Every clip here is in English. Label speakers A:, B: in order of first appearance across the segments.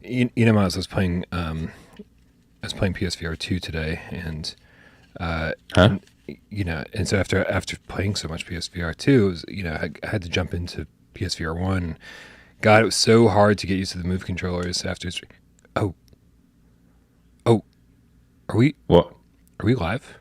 A: Miles, I was playing PSVR2 today, and
B: Huh?
A: and so after playing so much PSVR2, it was, I had to jump into PSVR1. God, it was so hard to get used to the move controllers after. Oh, oh, are we
B: What?
A: live?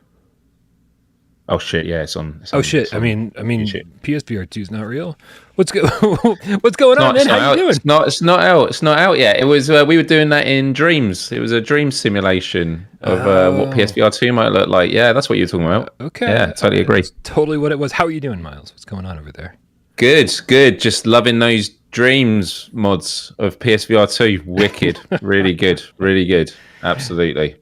B: Oh shit! Yeah, it's on.
A: Oh shit!
B: It's
A: I
B: on
A: mean,
B: YouTube.
A: PSVR2 is not real. What's going on, man?
B: It's not
A: How
B: out.
A: you doing?
B: It's not out. It's not out yet. It was. We were doing that in Dreams. It was a dream simulation of what PSVR2 might look like. Yeah, that's what you're talking about.
A: Okay.
B: Yeah, totally agree.
A: That's totally what it was. How are you doing, Miles? What's going on over there?
B: Good. Just loving those Dreams mods of PSVR2. Wicked. Really good. Absolutely.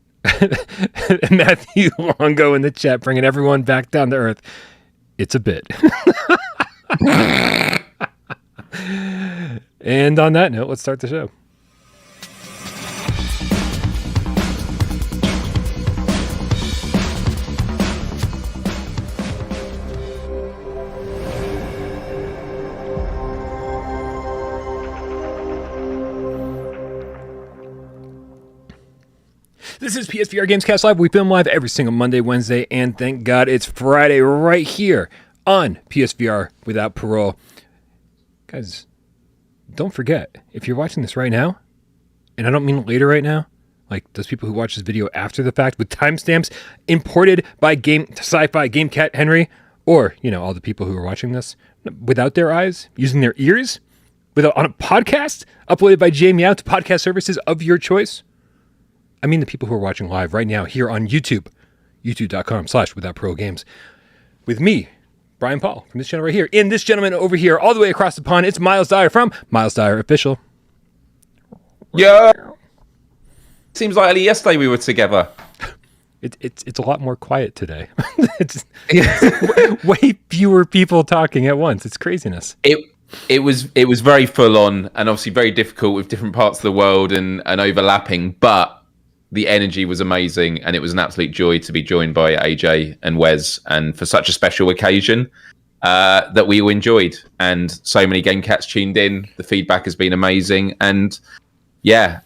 A: Matthew Longo in the chat, bringing everyone back down to earth. It's a bit. And on that note, let's start the show. This is PSVR GamesCast Live. We film live every single Monday, Wednesday, and thank God it's Friday right here on PSVR without parole. Guys, don't forget, if you're watching this right now, and I don't mean later right now, like those people who watch this video after the fact with timestamps imported by Sci-Fi Game Cat Henry, or, all the people who are watching this without their eyes, using their ears, on a podcast uploaded by Jamie out to podcast services of your choice. I mean the people who are watching live right now here on YouTube, youtube.com/withoutparolegames. With me, Bryan Paul, from this channel right here, and this gentleman over here, all the way across the pond, it's Miles Dyer from Miles Dyer Official.
B: Yeah. Seems like only yesterday we were together.
A: It's a lot more quiet today. it's way fewer people talking at once. It's craziness.
B: It was very full on and obviously very difficult with different parts of the world and overlapping, but the energy was amazing, and it was an absolute joy to be joined by AJ and Wes, and for such a special occasion that we all enjoyed. And so many Game Cats tuned in. The feedback has been amazing, and yeah,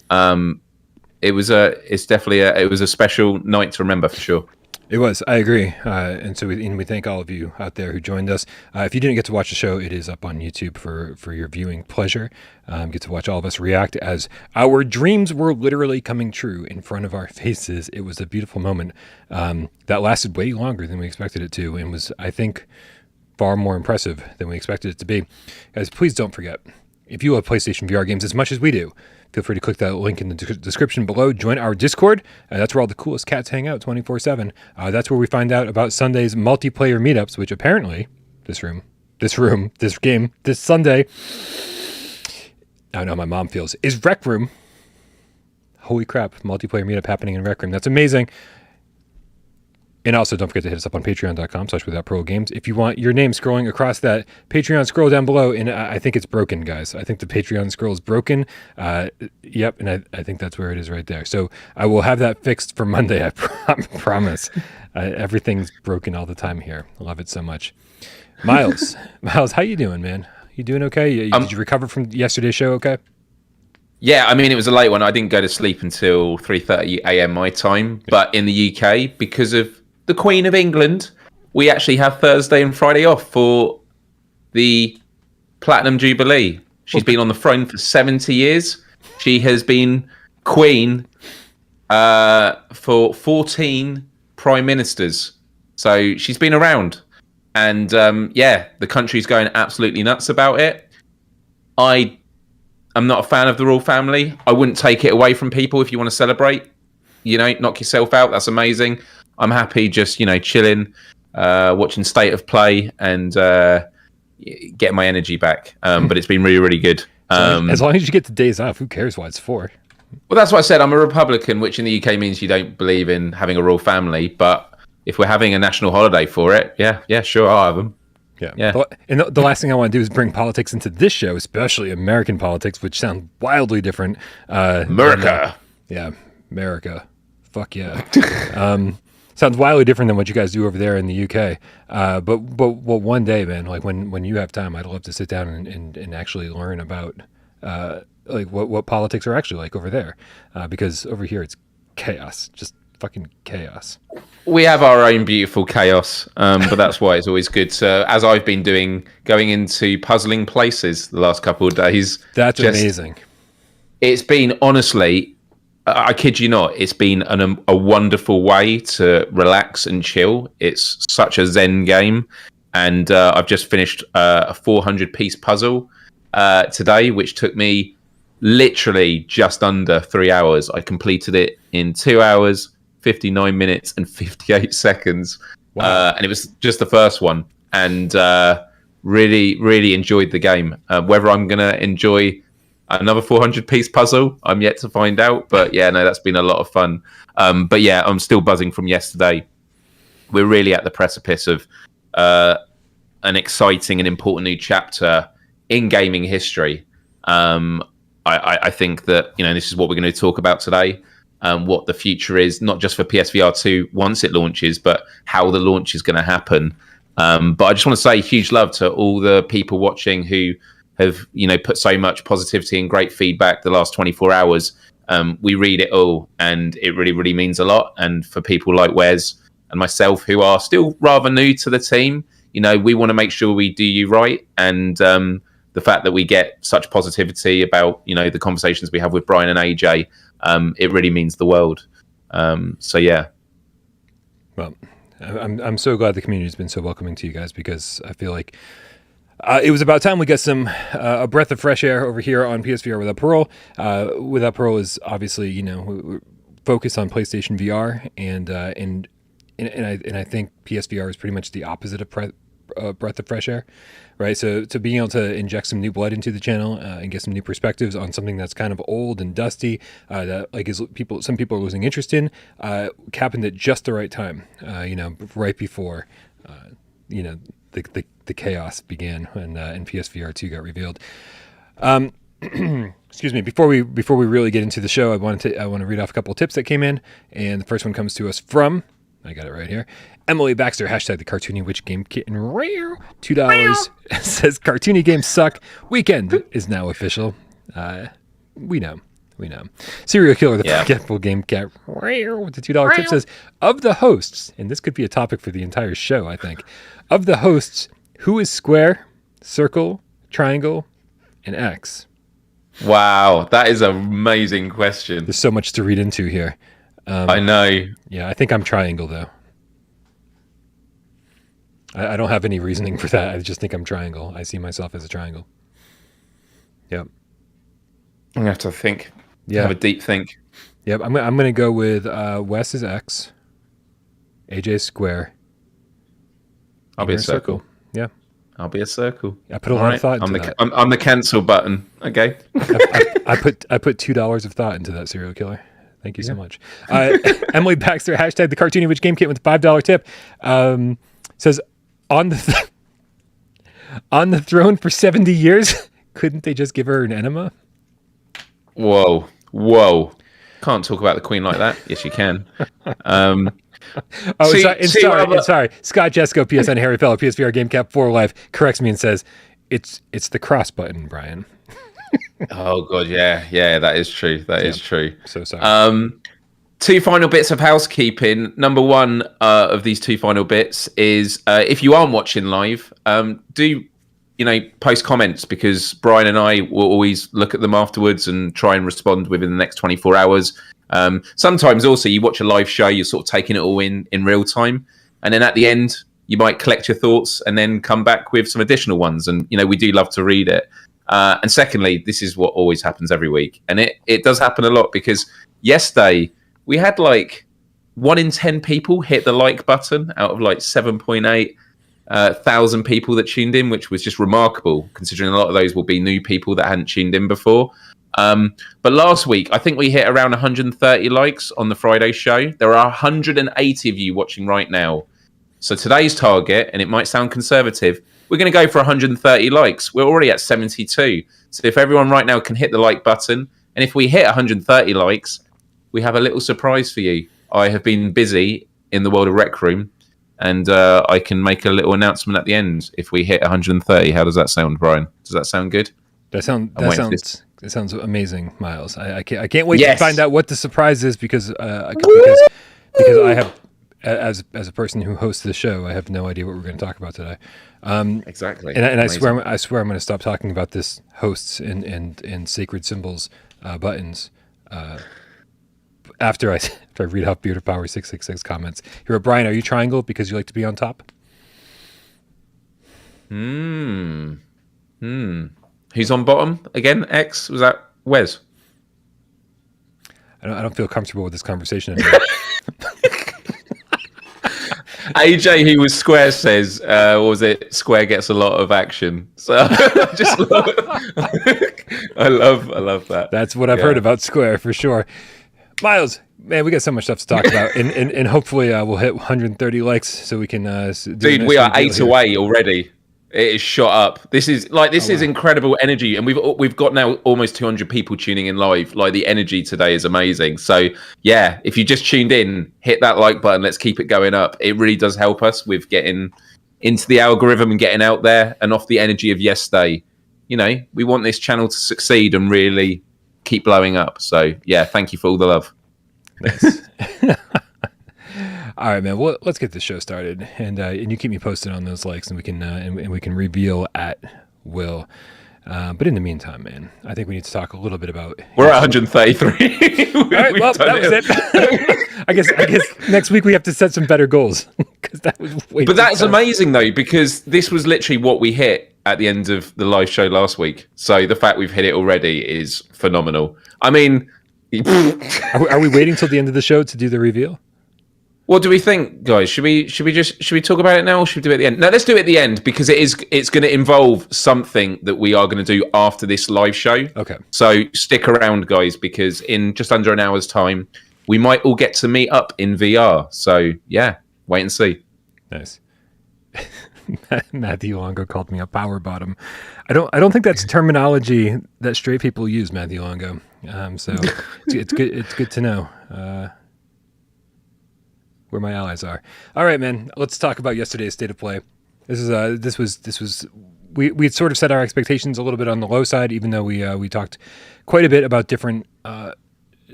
B: it was a special night to remember for sure.
A: It was. I agree. And so we thank all of you out there who joined us. If you didn't get to watch the show, it is up on YouTube for your viewing pleasure. Get to watch all of us react as our dreams were literally coming true in front of our faces. It was a beautiful moment that lasted way longer than we expected it to, and was, I think, far more impressive than we expected it to be. Guys, please don't forget, if you love PlayStation VR games as much as we do, feel free to click that link in the description below. Join our Discord. That's where all the coolest cats hang out 24/7. That's where we find out about Sunday's multiplayer meetups, which apparently this game, this Sunday, I don't know how my mom feels, is Rec Room. Holy crap, multiplayer meetup happening in Rec Room. That's amazing. And also, don't forget to hit us up on patreon.com/withoutparolegames. If you want your name scrolling across that Patreon scroll down below, and I think it's broken, guys. I think the Patreon scroll is broken. Yep, and I think that's where it is right there. So I will have that fixed for Monday, I promise. Everything's broken all the time here. I love it so much. Miles, how you doing, man? You doing okay? Did you recover from yesterday's show okay?
B: Yeah, I mean, it was a late one. I didn't go to sleep until 3:30 a.m. my time. But in the UK, because of the Queen of England, we actually have Thursday and Friday off for the Platinum Jubilee. She's been on the throne for 70 years. She has been Queen for 14 Prime Ministers. So she's been around. And the country's going absolutely nuts about it. I'm not a fan of the royal family. I wouldn't take it away from people if you want to celebrate. Knock yourself out. That's amazing. I'm happy just, chilling, watching State of Play and getting my energy back. But it's been really, really good.
A: As long as you get the days off, who cares what it's for?
B: Well, that's what I said. I'm a Republican, which in the UK means you don't believe in having a royal family. But if we're having a national holiday for it, yeah, sure, I'll have them.
A: Yeah. And the last thing I want to do is bring politics into this show, especially American politics, which sound wildly different.
B: America.
A: America. Fuck yeah. Sounds wildly different than what you guys do over there in the UK. But one day, man, like when you have time, I'd love to sit down and actually learn about like what politics are actually like over there, because over here it's chaos, just fucking chaos.
B: We have our own beautiful chaos, but that's why it's always good to, as I've been doing, going into puzzling places the last couple of days.
A: That's amazing.
B: It's been, honestly, I kid you not, it's been a wonderful way to relax and chill. It's such a zen game. And I've just finished a 400-piece puzzle today, which took me literally just under 3 hours. I completed it in 2 hours, 59 minutes and 58 seconds. Wow. And it was just the first one. And really, really enjoyed the game. Whether I'm going to enjoy another 400-piece puzzle, I'm yet to find out. But yeah, no, that's been a lot of fun. But yeah, I'm still buzzing from yesterday. We're really at the precipice of an exciting and important new chapter in gaming history. I think that, this is what we're going to talk about today. What the future is, not just for PSVR2 once it launches, but how the launch is going to happen. But I just want to say huge love to all the people watching who have, put so much positivity and great feedback the last 24 hours. We read it all, and it really, really means a lot. And for people like Wes and myself, who are still rather new to the team, we want to make sure we do you right. And the fact that we get such positivity about, the conversations we have with Bryan and AJ, it really means the world. So yeah.
A: Well, I'm so glad the community has been so welcoming to you guys, because I feel like it was about time we got a breath of fresh air over here on PSVR without Parole. Without Parole is obviously, we're focused on PlayStation VR, and I think PSVR is pretty much the opposite of breath of fresh air, right? So being able to inject some new blood into the channel and get some new perspectives on something that's kind of old and dusty, that some people are losing interest in, happened at just the right time, right before the chaos began when PSVR2 got revealed. Excuse me. Before we really get into the show, I want to read off a couple of tips that came in, and the first one comes to us from, I got it right here, Emily Baxter, hashtag the cartoony witch game kitten, $2, says cartoony games suck, weekend is now official. We know. Serial Killer, the forgetful game cat, with the $2 tip, says, of the hosts, and this could be a topic for the entire show, I think, of the hosts, who is square, circle, triangle, and X?
B: Wow, that is an amazing question.
A: There's so much to read into here.
B: I know.
A: Yeah, I think I'm triangle, though. I don't have any reasoning for that. I just think I'm triangle. I see myself as a triangle. Yep.
B: I'm going to have to think.
A: Yeah.
B: Have a deep think.
A: Yep, I'm going to go with Wes is X, AJ is square.
B: I'll be a circle.
A: Yeah.
B: I'll be a circle.
A: I put a lot of thought into that.
B: I'm the cancel button. Okay.
A: I put $2 of thought into that, Serial Killer. Thank you so much. Emily Baxter, hashtag the cartoony witch game kit with the $5 tip, says, on the throne for 70 years, couldn't they just give her an enema?
B: Whoa. Can't talk about the Queen like that. Yes, you can.
A: Sorry. Scott Jesco, PSN Harry Feller, PSVR Game Cap 4 Life, corrects me and says, it's the cross button, Bryan.
B: Oh god, yeah, that is true. That is true.
A: So sorry.
B: Two final bits of housekeeping. Number one of these two final bits is if you aren't watching live, do post comments, because Bryan and I will always look at them afterwards and try and respond within the next 24 hours. Sometimes also you watch a live show, you're sort of taking it all in real time, and then at the end you might collect your thoughts and then come back with some additional ones, and we do love to read it. And secondly, this is what always happens every week, and it does happen a lot, because yesterday we had like 1 in 10 people hit the like button out of like 7.8 thousand people that tuned in, which was just remarkable, considering a lot of those will be new people that hadn't tuned in before. But last week, I think we hit around 130 likes on the Friday show. There are 180 of you watching right now. So today's target, and it might sound conservative, we're going to go for 130 likes. We're already at 72. So if everyone right now can hit the like button, and if we hit 130 likes, we have a little surprise for you. I have been busy in the world of Rec Room, and I can make a little announcement at the end if we hit 130. How does that sound, Bryan? Does that sound good? I'm waiting for this.
A: That sounds amazing, Miles. I can't wait to
B: Yes.
A: find out what the surprise is because I have, as a person who hosts the show, I have no idea what we're going to talk about today.
B: Exactly.
A: And I
B: Amazing.
A: swear I'm going to stop talking about this hosts and sacred symbols buttons after I read off Beard of Power 666 comments. Here, Brian, are you triangle because you like to be on top?
B: Who's on bottom again? X? Was that Wes?
A: I don't feel comfortable with this conversation anymore.
B: AJ, who was Square, says, what was it? Square gets a lot of action. So just I love that.
A: That's what I've heard about Square for sure. Miles, man, we got so much stuff to talk about, and hopefully we'll hit 130 likes so we can.
B: Dude, we are 8 away already. It is shot up. This is incredible energy, and we've got now almost 200 people tuning in live. Like, the energy today is amazing. So yeah, if you just tuned in, hit that like button. Let's keep it going up. It really does help us with getting into the algorithm and getting out there and off the energy of yesterday. You know, we want this channel to succeed and really keep blowing up. So yeah, thank you for all the love.
A: Nice. All right, man. Well, let's get the show started, and you keep me posted on those likes, and we can reveal at will. But in the meantime, man, I think we need to talk a little bit about.
B: We're at 133.
A: All right, well, that was it. I guess next week we have to set some better goals because that was way.
B: But that's amazing though, because this was literally what we hit at the end of the live show last week. So the fact we've hit it already is phenomenal. I mean,
A: are we waiting till the end of the show to do the reveal?
B: What do we think, guys? Should we talk about it now, or should we do it at the end? No, let's do it at the end, because it's going to involve something that we are going to do after this live show.
A: Okay.
B: So stick around, guys, because in just under an hour's time, we might all get to meet up in VR. So yeah, wait and see.
A: Nice. Matthew Longo called me a power bottom. I don't think that's terminology that straight people use, Matthew Longo. So it's good. It's good to know where my allies are. All right, man. Let's talk about yesterday's state of play. This was we had sort of set our expectations a little bit on the low side, even though we talked quite a bit about different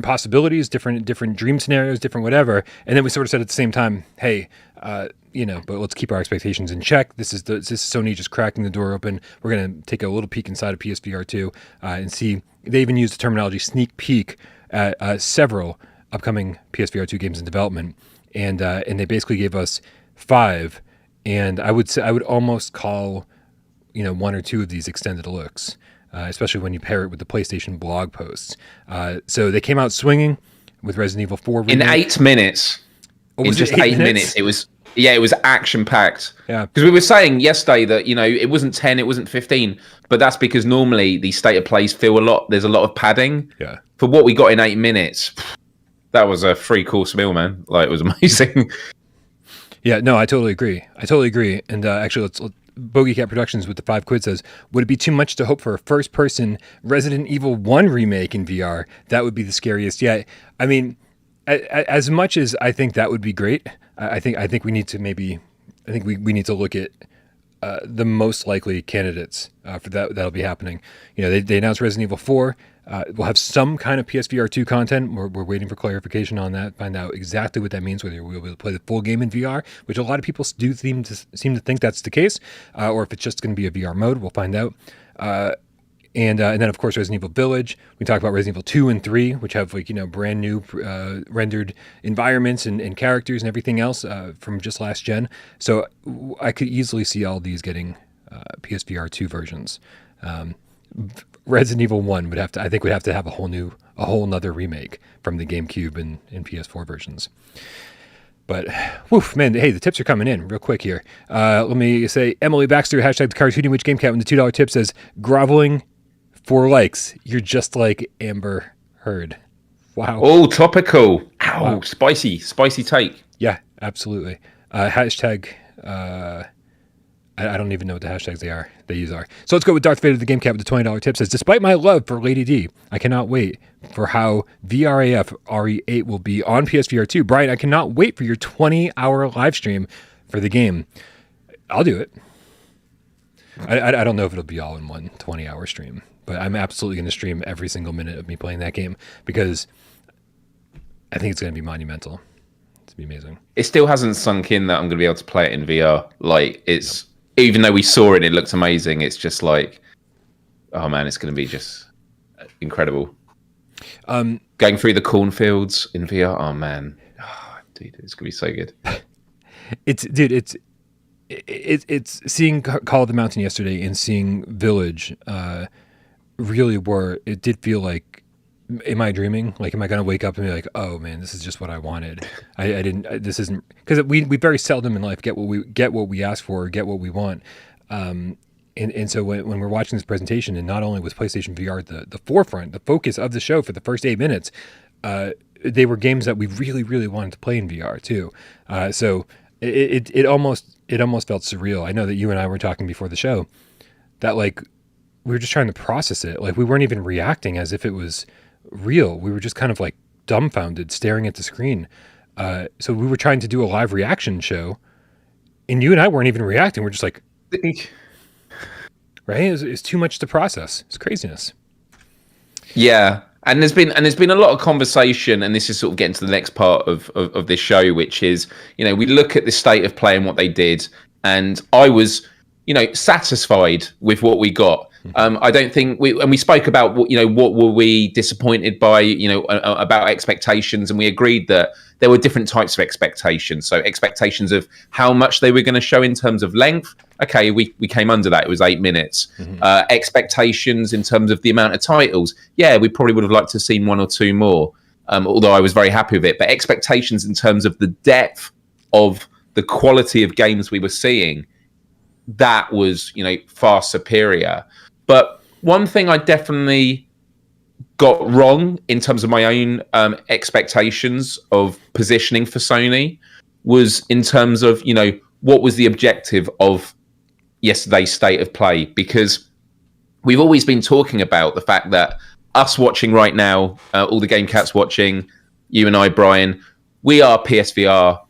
A: possibilities, different dream scenarios, different whatever, and then we sort of said at the same time, hey, but let's keep our expectations in check. This is Sony just cracking the door open. We're gonna take a little peek inside of PSVR2 and see. They even used the terminology sneak peek at several upcoming PSVR2 games in development, and they basically gave us 5, and I would almost call one or two of these extended looks, especially when you pair it with the PlayStation blog posts. So they came out swinging with Resident Evil 4 remake.
B: In 8 minutes. In just 8 minutes, it was action packed.
A: Yeah,
B: because we were saying yesterday that it wasn't 10, it wasn't 15, but that's because normally the state of plays feel there's a lot of padding.
A: Yeah. For
B: what we got in 8 minutes, that was a 3-course meal, man. Like, it was amazing.
A: Yeah, no, I totally agree. And actually, let's Bogey Cat Productions with the 5 quid says, would it be too much to hope for a first-person Resident Evil 1 remake in VR? That would be the scariest yet. I mean, as much as I think that would be great, I think we need to we need to look at the most likely candidates for that. That'll be happening. They announced Resident Evil 4. We'll have some kind of PSVR2 content. We're waiting for clarification on that. Find out exactly what that means. Whether we'll be able to play the full game in VR, which a lot of people do seem to think that's the case, or if it's just going to be a VR mode. We'll find out. And then of course Resident Evil Village. We talk about Resident Evil 2 and 3, which have brand new rendered environments and characters and everything else from just last gen. So I could easily see all these getting PSVR 2 versions. Resident Evil 1 would have to have a whole nother remake from the GameCube and PS4 versions. But, woof, man, hey, the tips are coming in real quick here. Let me say, Emily Baxter, hashtag the cartooning witch GameCat with the $2 tip says, groveling 4 likes. You're just like Amber Heard. Wow.
B: Oh, topical. Ow,
A: wow.
B: Spicy take.
A: Yeah, absolutely. Hashtag, I don't even know what the hashtags they use are. So let's go with Darth Vader, the GameCat with the $20 tip says, despite my love for Lady D, I cannot wait for how VRAF RE8 will be on PSVR 2. Brian, I cannot wait for your 20-hour live stream for the game. I'll do it. I don't know if it'll be all in one 20-hour stream, but I'm absolutely going to stream every single minute of me playing that game because I think it's going to be monumental. It's going to be amazing.
B: It still hasn't sunk in that I'm going to be able to play it in VR. Like, it's even though we saw it, it looked amazing. It's just like, oh man, it's going to be just incredible. Going through the cornfields in VR. Oh man, dude, it's going to be so good.
A: It's seeing Call of the Mountain yesterday and seeing Village really were, it did feel like, am I dreaming? Like, am I going to wake up and be like, oh man, this is just what I wanted? I didn't, this isn't, because we very seldom in life get what we ask for or get what we want. And so when we're watching this presentation, and not only was PlayStation VR the forefront, the focus of the show for the first 8 minutes, they were games that we really, really wanted to play in VR too. So it almost felt surreal. I know that you and I were talking before the show that like we were just trying to process it. Like we weren't even reacting as if it was real. We were just kind of like dumbfounded, staring at the screen. So we were trying to do a live reaction show, and you and I weren't even reacting. We're just like, right? It's too much to process. It's craziness.
B: Yeah. And there's been a lot of conversation, and this is sort of getting to the next part of this show, which is, we look at the state of play and what they did, and I was, satisfied with what we got. I don't think we spoke about what were we disappointed by, about expectations, and we agreed that there were different types of expectations. So expectations of how much they were going to show in terms of length. Okay, we came under that. It was 8 minutes. Expectations in terms of the amount of titles. Yeah, we probably would have liked to have seen one or two more, although I was very happy with it. But expectations in terms of the depth of the quality of games we were seeing, that was, far superior. But one thing I definitely got wrong in terms of my own expectations of positioning for Sony was in terms of, what was the objective of yesterday's state of play? Because we've always been talking about the fact that us watching right now, all the GameCats watching, you and I, Bryan, we are PSVR,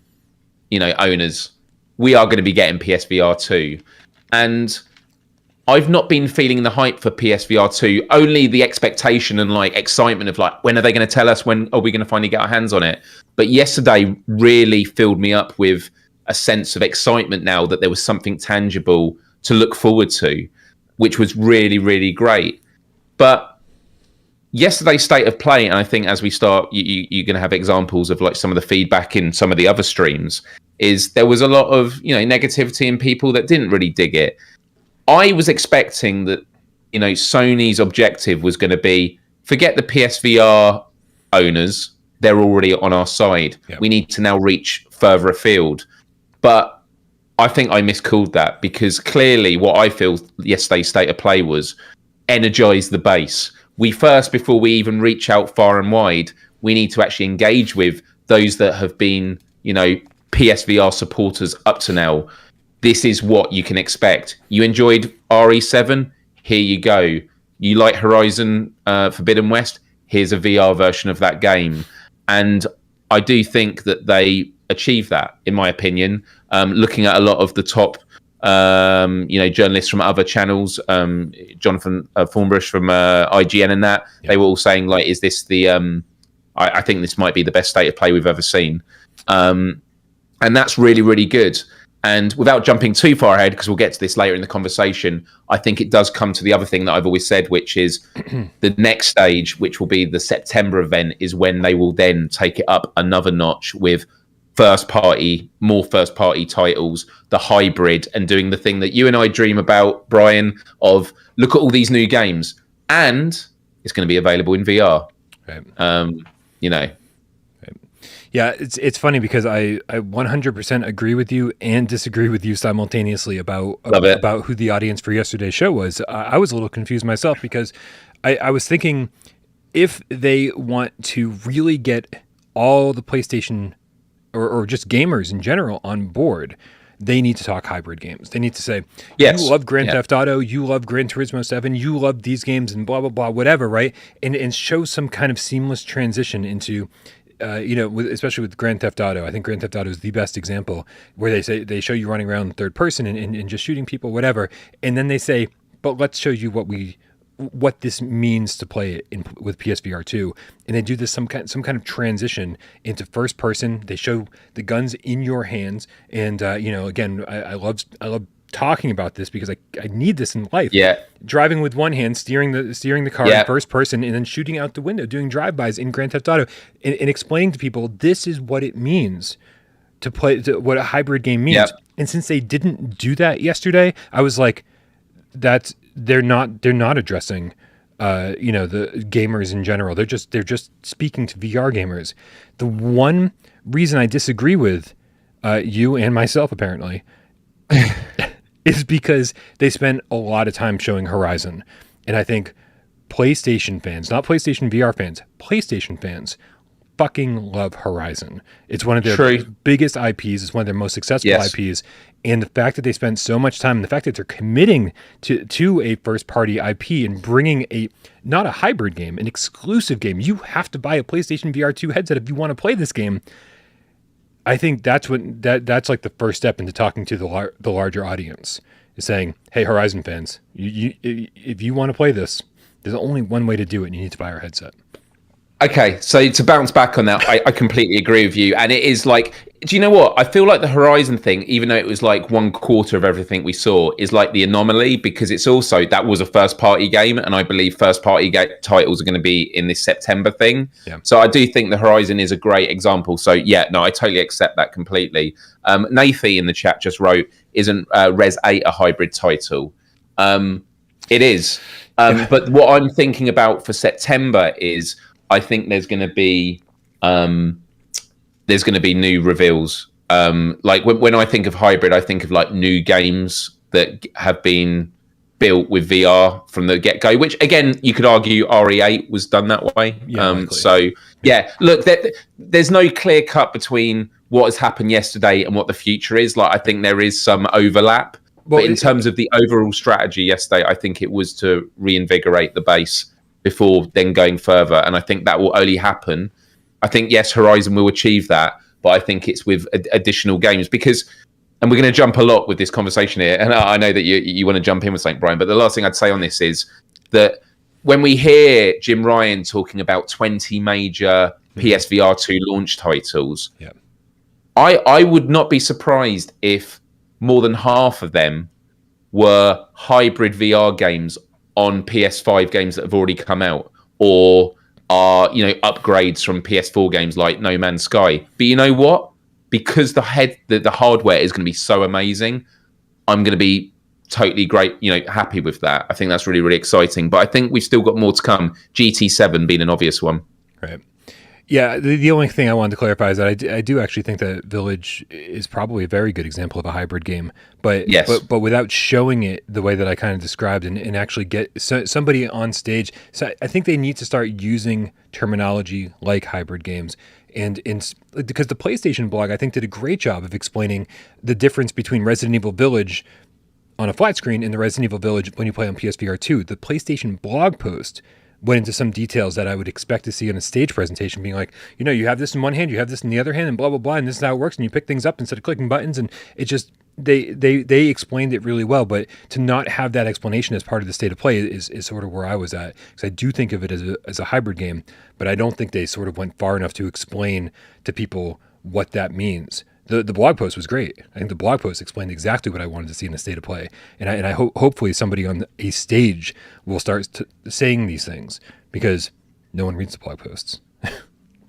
B: owners. We are going to be getting PSVR2. And I've not been feeling the hype for PSVR2, only the expectation and like excitement of like, when are they going to tell us? When are we going to finally get our hands on it? But yesterday really filled me up with a sense of excitement now that there was something tangible to look forward to, which was really, really great. But yesterday's state of play, and I think as we start, you're going to have examples of like some of the feedback in some of the other streams, is there was a lot of, negativity and people that didn't really dig it. I was expecting that, Sony's objective was going to be, forget the PSVR owners, they're already on our side. Yep. We need to now reach further afield. But I think I miscalled that, because clearly what I feel yesterday's state of play was energize the base. We first, before we even reach out far and wide, we need to actually engage with those that have been, PSVR supporters up to now. This is what you can expect. You enjoyed RE7? Here you go. You like Horizon Forbidden West? Here's a VR version of that game. And I do think that they achieved that, in my opinion. Looking at a lot of the top, journalists from other channels, Jonathan Thornbush from IGN and that, they were all saying, like, is this the... I think this might be the best state of play we've ever seen. And that's really, really good. And without jumping too far ahead, because we'll get to this later in the conversation, I think it does come to the other thing that I've always said, which is the next stage, which will be the September event, is when they will then take it up another notch with more first party titles, the hybrid, and doing the thing that you and I dream about, Bryan, of look at all these new games, and it's going to be available in VR. Right.
A: Yeah, it's funny because I 100% agree with you and disagree with you simultaneously about who the audience for yesterday's show was. I was a little confused myself because I was thinking, if they want to really get all the PlayStation or just gamers in general on board, they need to talk hybrid games. They need to say, yes, you love Grand Theft Auto, you love Gran Turismo 7, you love these games and blah, blah, blah, whatever, right? And show some kind of seamless transition into especially with Grand Theft Auto, I think Grand Theft Auto is the best example where they show you running around in third person and just shooting people, whatever, and then they say, but let's show you what this means to play it with PSVR2, and they do this some kind of transition into first person. They show the guns in your hands, and again, I love talking about this because I need this in life.
B: Yeah,
A: driving with one hand, steering the car in first person, and then shooting out the window, doing drive-bys in Grand Theft Auto, and explaining to people this is what it means to play, what a hybrid game means. Yep. And since they didn't do that yesterday, I was like, they're not addressing the gamers in general. They're just speaking to VR gamers. The one reason I disagree with you and myself apparently is because they spent a lot of time showing Horizon. And I think PlayStation fans, not PlayStation VR fans, PlayStation fans fucking love Horizon. It's one of their biggest IPs. It's one of their most successful IPs. And the fact that they spent so much time, and the fact that they're committing to a first-party IP and bringing not a hybrid game, an exclusive game. You have to buy a PlayStation VR2 headset if you want to play this game. I think that's like the first step into talking to the larger audience, is saying, hey, Horizon fans, if you want to play this, there's only one way to do it, and you need to buy our headset.
B: Okay, so to bounce back on that, I completely agree with you. And it is like, do you know what? I feel like the Horizon thing, even though it was like 1/4 of everything we saw, is like the anomaly, because it's also, that was a first-party game, and I believe first-party titles are going to be in this September thing. Yeah. So I do think the Horizon is a great example. So yeah, no, I totally accept that completely. Nathy in the chat just wrote, isn't Res 8 a hybrid title? It is. But what I'm thinking about for September is, I think there's going to be new reveals. Like when I think of hybrid, I think of like new games that have been built with VR from the get-go. Which again, you could argue RE8 was done that way. So yeah, look, there's no clear cut between what has happened yesterday and what the future is. Like I think there is some overlap. But in terms of the overall strategy yesterday, I think it was to reinvigorate the base before then going further. And I think that will only happen. I think, yes, Horizon will achieve that, but I think it's with additional games because, and we're going to jump a lot with this conversation here. And I know that you want to jump in with something, Brian, but the last thing I'd say on this is that when we hear Jim Ryan talking about 20 major PSVR2 launch titles, I would not be surprised if more than half of them were hybrid VR games on PS5 games that have already come out, or are upgrades from PS4 games like No Man's Sky. But you know what? Because the hardware is going to be so amazing, I'm going to be totally happy with that. I think that's really, really exciting. But I think we've still got more to come. GT7 being an obvious one.
A: Right. Yeah, the only thing I wanted to clarify is that I do actually think that Village is probably a very good example of a hybrid game, but but without showing it the way that I kind of described and actually get somebody on stage. So I think they need to start using terminology like hybrid games, and because the PlayStation blog I think did a great job of explaining the difference between Resident Evil Village on a flat screen and the Resident Evil Village when you play on PSVR 2. The PlayStation blog post went into some details that I would expect to see in a stage presentation, being like, you have this in one hand, you have this in the other hand, and blah, blah, blah, and this is how it works, and you pick things up instead of clicking buttons, and it just, they explained it really well, but to not have that explanation as part of the state of play is sort of where I was at, because I do think of it as a hybrid game, but I don't think they sort of went far enough to explain to people what that means. The blog post was great. I think the blog post explained exactly what I wanted to see in the state of play. And I hope hopefully somebody on a stage will start saying these things, because no one reads the blog posts.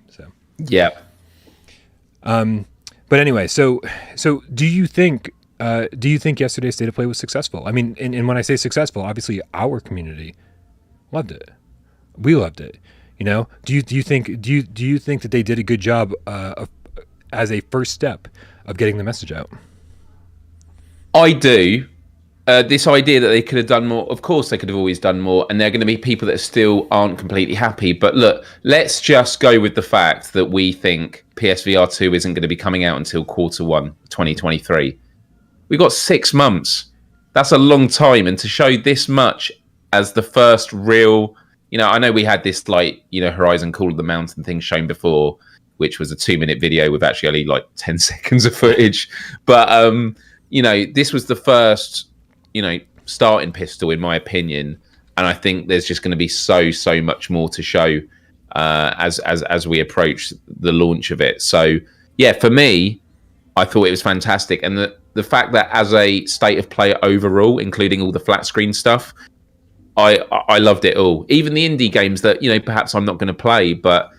A: So
B: yeah.
A: But anyway, so do you think yesterday's state of play was successful? I mean, and when I say successful, obviously our community loved it. We loved it. Do you think that they did a good job as a first step of getting the message out?
B: I do. This idea that they could have done more, of course they could have always done more, and there are going to be people that still aren't completely happy. But look, let's just go with the fact that we think PSVR 2 isn't going to be coming out until Q1 2023. We've got 6 months. That's a long time. And to show this much as the first real, I know we had this Horizon Call of the Mountain thing shown before, which was a 2-minute video with actually only like 10 seconds of footage. But this was the first starting pistol, in my opinion, and I think there's just going to be so much more to show as we approach the launch of it. So yeah, for me, I thought it was fantastic, and the fact that as a state of play overall, including all the flat screen stuff, I loved it all. Even the indie games that perhaps I'm not going to play, but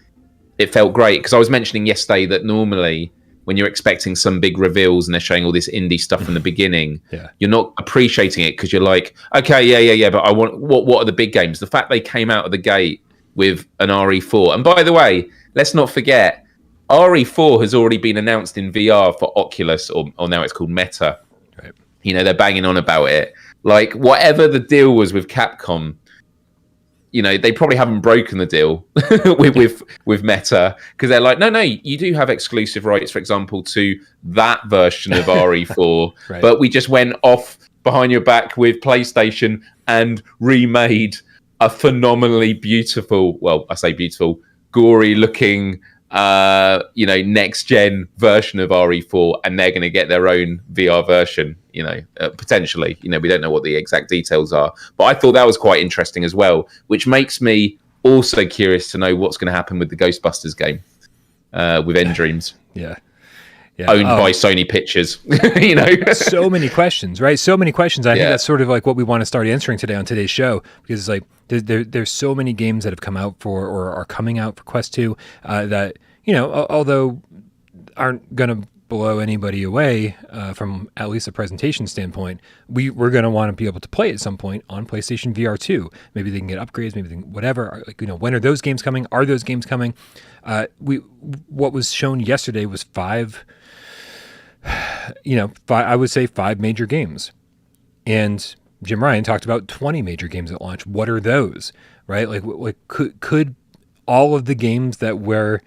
B: it felt great, because I was mentioning yesterday that normally when you're expecting some big reveals and they're showing all this indie stuff from the beginning, you're not appreciating it because you're like, okay, yeah, but I want what are the big games? The fact they came out of the gate with an RE4, and by the way, let's not forget, RE4 has already been announced in VR for Oculus, or now it's called Meta.
A: Right.
B: They're banging on about it. Like, whatever the deal was with Capcom, they probably haven't broken the deal with Meta, because they're like, no, you do have exclusive rights, for example, to that version of RE4, right. But we just went off behind your back with PlayStation and remade a phenomenally beautiful, well, I say beautiful, gory looking, next gen version of RE4, and they're going to get their own VR version, potentially. We don't know what the exact details are, but I thought that was quite interesting as well, which makes me also curious to know what's going to happen with the Ghostbusters game with End Dreams.
A: Yeah.
B: Owned by Sony Pictures.
A: So many questions, right? So many questions. I think that's sort of like what we want to start answering today on today's show, because it's like there's so many games that have come out for, or are coming out for Quest 2 that although aren't going to blow anybody away from at least a presentation standpoint, we're going to want to be able to play at some point on PlayStation VR 2. Maybe they can get upgrades, maybe whatever. Like, when are those games coming? Are those games coming? What was shown yesterday was five I would say 5 major games. And Jim Ryan talked about 20 major games at launch. What are those, right? Like could all of the games that we're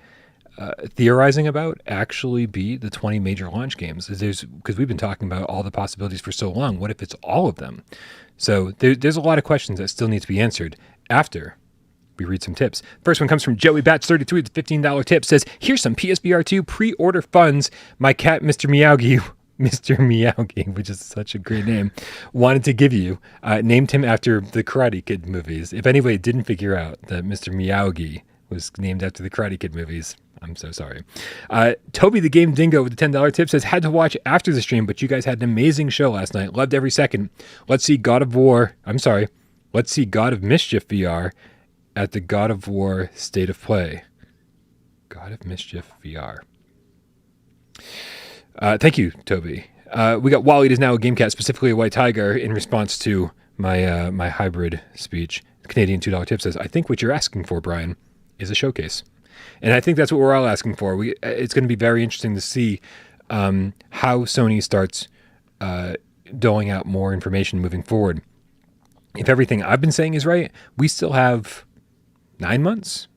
A: theorizing about actually be the 20 major launch games? Because we've been talking about all the possibilities for so long. What if it's all of them? So there's a lot of questions that still need to be answered after we read some tips. First one comes from Joey Batch 33 with a $15 tip. Says, here's some PSVR2 pre-order funds. My cat, Mr. Meowgie, which is such a great name, wanted to give you. Named him after the Karate Kid movies. If anybody didn't figure out that Mr. Meowgie was named after the Karate Kid movies, I'm so sorry. Toby the Game Dingo with the $10 tip says, had to watch after the stream, but you guys had an amazing show last night. Loved every second. Let's see God of Mischief VR at the God of War State of Play. God of Mischief VR. Thank you, Toby. We got Wally is now a GameCast, specifically a White Tiger, in response to my my hybrid speech. The Canadian $2 tip says, I think what you're asking for, Bryan, is a showcase. And I think that's what we're all asking for. It's going to be very interesting to see how Sony starts doling out more information moving forward. If everything I've been saying is right, we still have 9 months,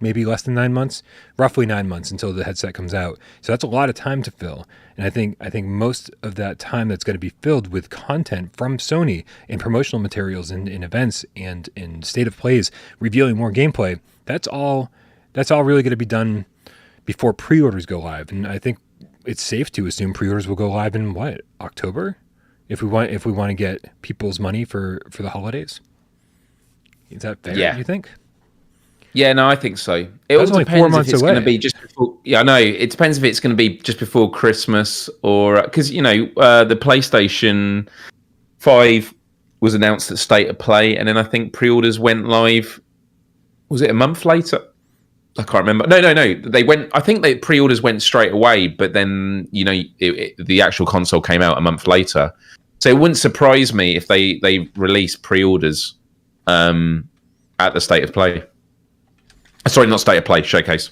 A: maybe less than 9 months, roughly 9 months until the headset comes out. So that's a lot of time to fill. And I think most of that time that's going to be filled with content from Sony and promotional materials in events and in state of plays, revealing more gameplay. That's all really going to be done before pre-orders go live. And I think it's safe to assume pre-orders will go live in October? If we want to get people's money for the holidays. Is that fair?
B: Yeah.
A: You think?
B: Yeah, no, I think so. It all
A: only
B: depends
A: 4 months
B: if it's
A: away.
B: going to be just before. Yeah, I know. It depends if it's going to be just before Christmas or because the PlayStation 5 was announced at State of Play, and then I think pre-orders went live. Was it a month later? I can't remember. No. They went. I think the pre-orders went straight away, but then the actual console came out a month later. So it wouldn't surprise me if they release pre-orders at the State of Play. Sorry, not State of Play, Showcase.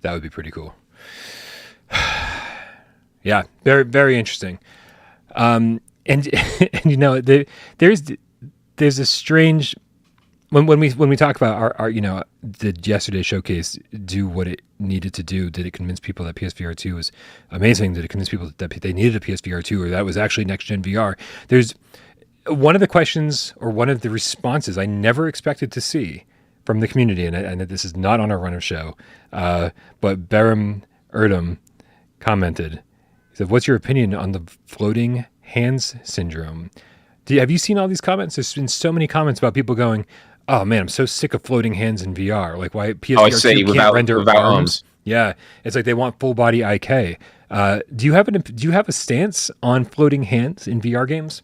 A: That would be pretty cool. Yeah, very, very interesting. And there's a strange when we talk about our did yesterday's showcase do what it needed to do? Did it convince people that PSVR2 was amazing? Did it convince people that they needed a PSVR2 or that was actually next gen VR? There's one of the questions or one of the responses I never expected to see from the community, and this is not on our run of show, but Beram Erdem commented. He said, "What's your opinion on the floating hands syndrome?" Have you seen all these comments? There's been so many comments about people going, "Oh man, I'm so sick of floating hands in VR. Like why PSVR2 can't render arms?" Yeah, it's like they want full body IK. Do you have a stance on floating hands in VR games?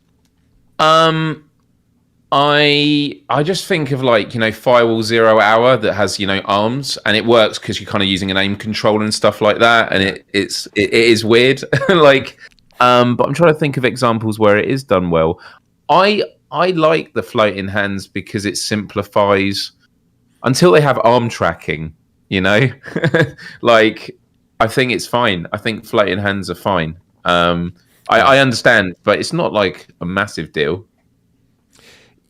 B: I just think of like, Firewall 0 Hour that has, arms, and it works because you're kind of using an aim controller and stuff like that, and it is weird. Like, but I'm trying to think of examples where it is done well. I like the floating hands because it simplifies until they have arm tracking, like I think it's fine. I think floating hands are fine. I understand, but it's not like a massive deal.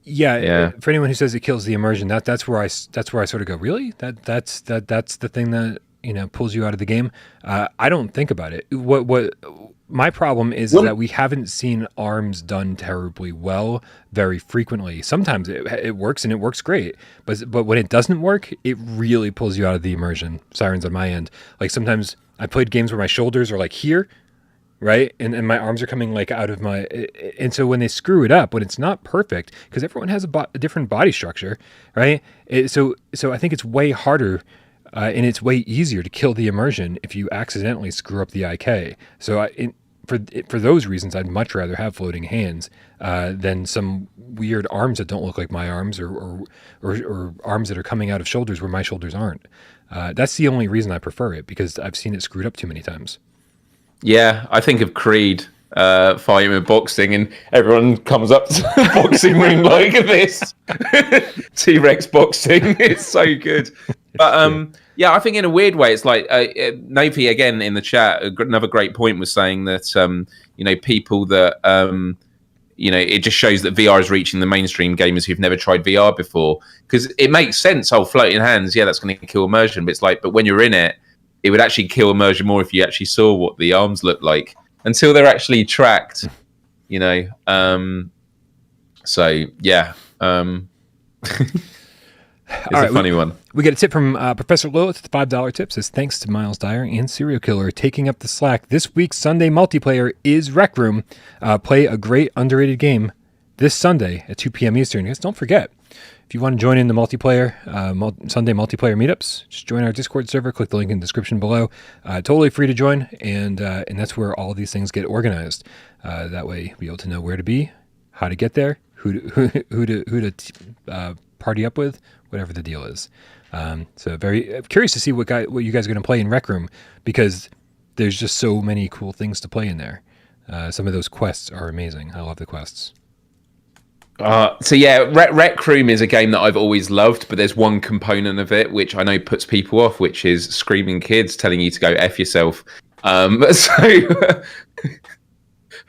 A: Yeah. For anyone who says it kills the immersion, that's where I sort of go, really? That's the thing that pulls you out of the game. I don't think about it. What my problem is that we haven't seen arms done terribly well very frequently. Sometimes it works and it works great, but when it doesn't work, it really pulls you out of the immersion. Sirens on my end. Like sometimes I played games where my shoulders are like here, right? And my arms are coming like out of my... And so when they screw it up, when it's not perfect, because everyone has a different body structure, right? So I think it's way harder and it's way easier to kill the immersion if you accidentally screw up the IK. So for those reasons, I'd much rather have floating hands than some weird arms that don't look like my arms or arms that are coming out of shoulders where my shoulders aren't. That's the only reason I prefer it, because I've seen it screwed up too many times.
B: Yeah, I think of Creed fighting with boxing, and everyone comes up to the boxing ring like this. T-Rex boxing, it's so good. But yeah, I think in a weird way, it's like Navi again in the chat. Another great point was saying that people that it just shows that VR is reaching the mainstream gamers who've never tried VR before, because it makes sense. Oh, floating hands, yeah, that's going to kill immersion. But it's like, but when you're in it, it would actually kill immersion more if you actually saw what the arms look like until they're actually tracked, So yeah. It's a funny one.
A: We get a tip from Professor Lilith, the $5 tip, says, thanks to Miles Dyer and Serial Killer taking up the slack. This week's Sunday multiplayer is Rec Room. Play a great underrated game this Sunday at 2 p.m. Eastern. Guys, don't forget, if you want to join in the multiplayer, Sunday multiplayer meetups, just join our Discord server. Click the link in the description below. Totally free to join, and that's where all these things get organized. That way, you'll be able to know where to be, how to get there, who to party up with, whatever the deal is. So very curious to see what you guys are going to play in Rec Room, because there's just so many cool things to play in there. Some of those quests are amazing. I love the quests.
B: So yeah, Rec Room is a game that I've always loved, but there's one component of it which I know puts people off, which is screaming kids telling you to go F yourself. So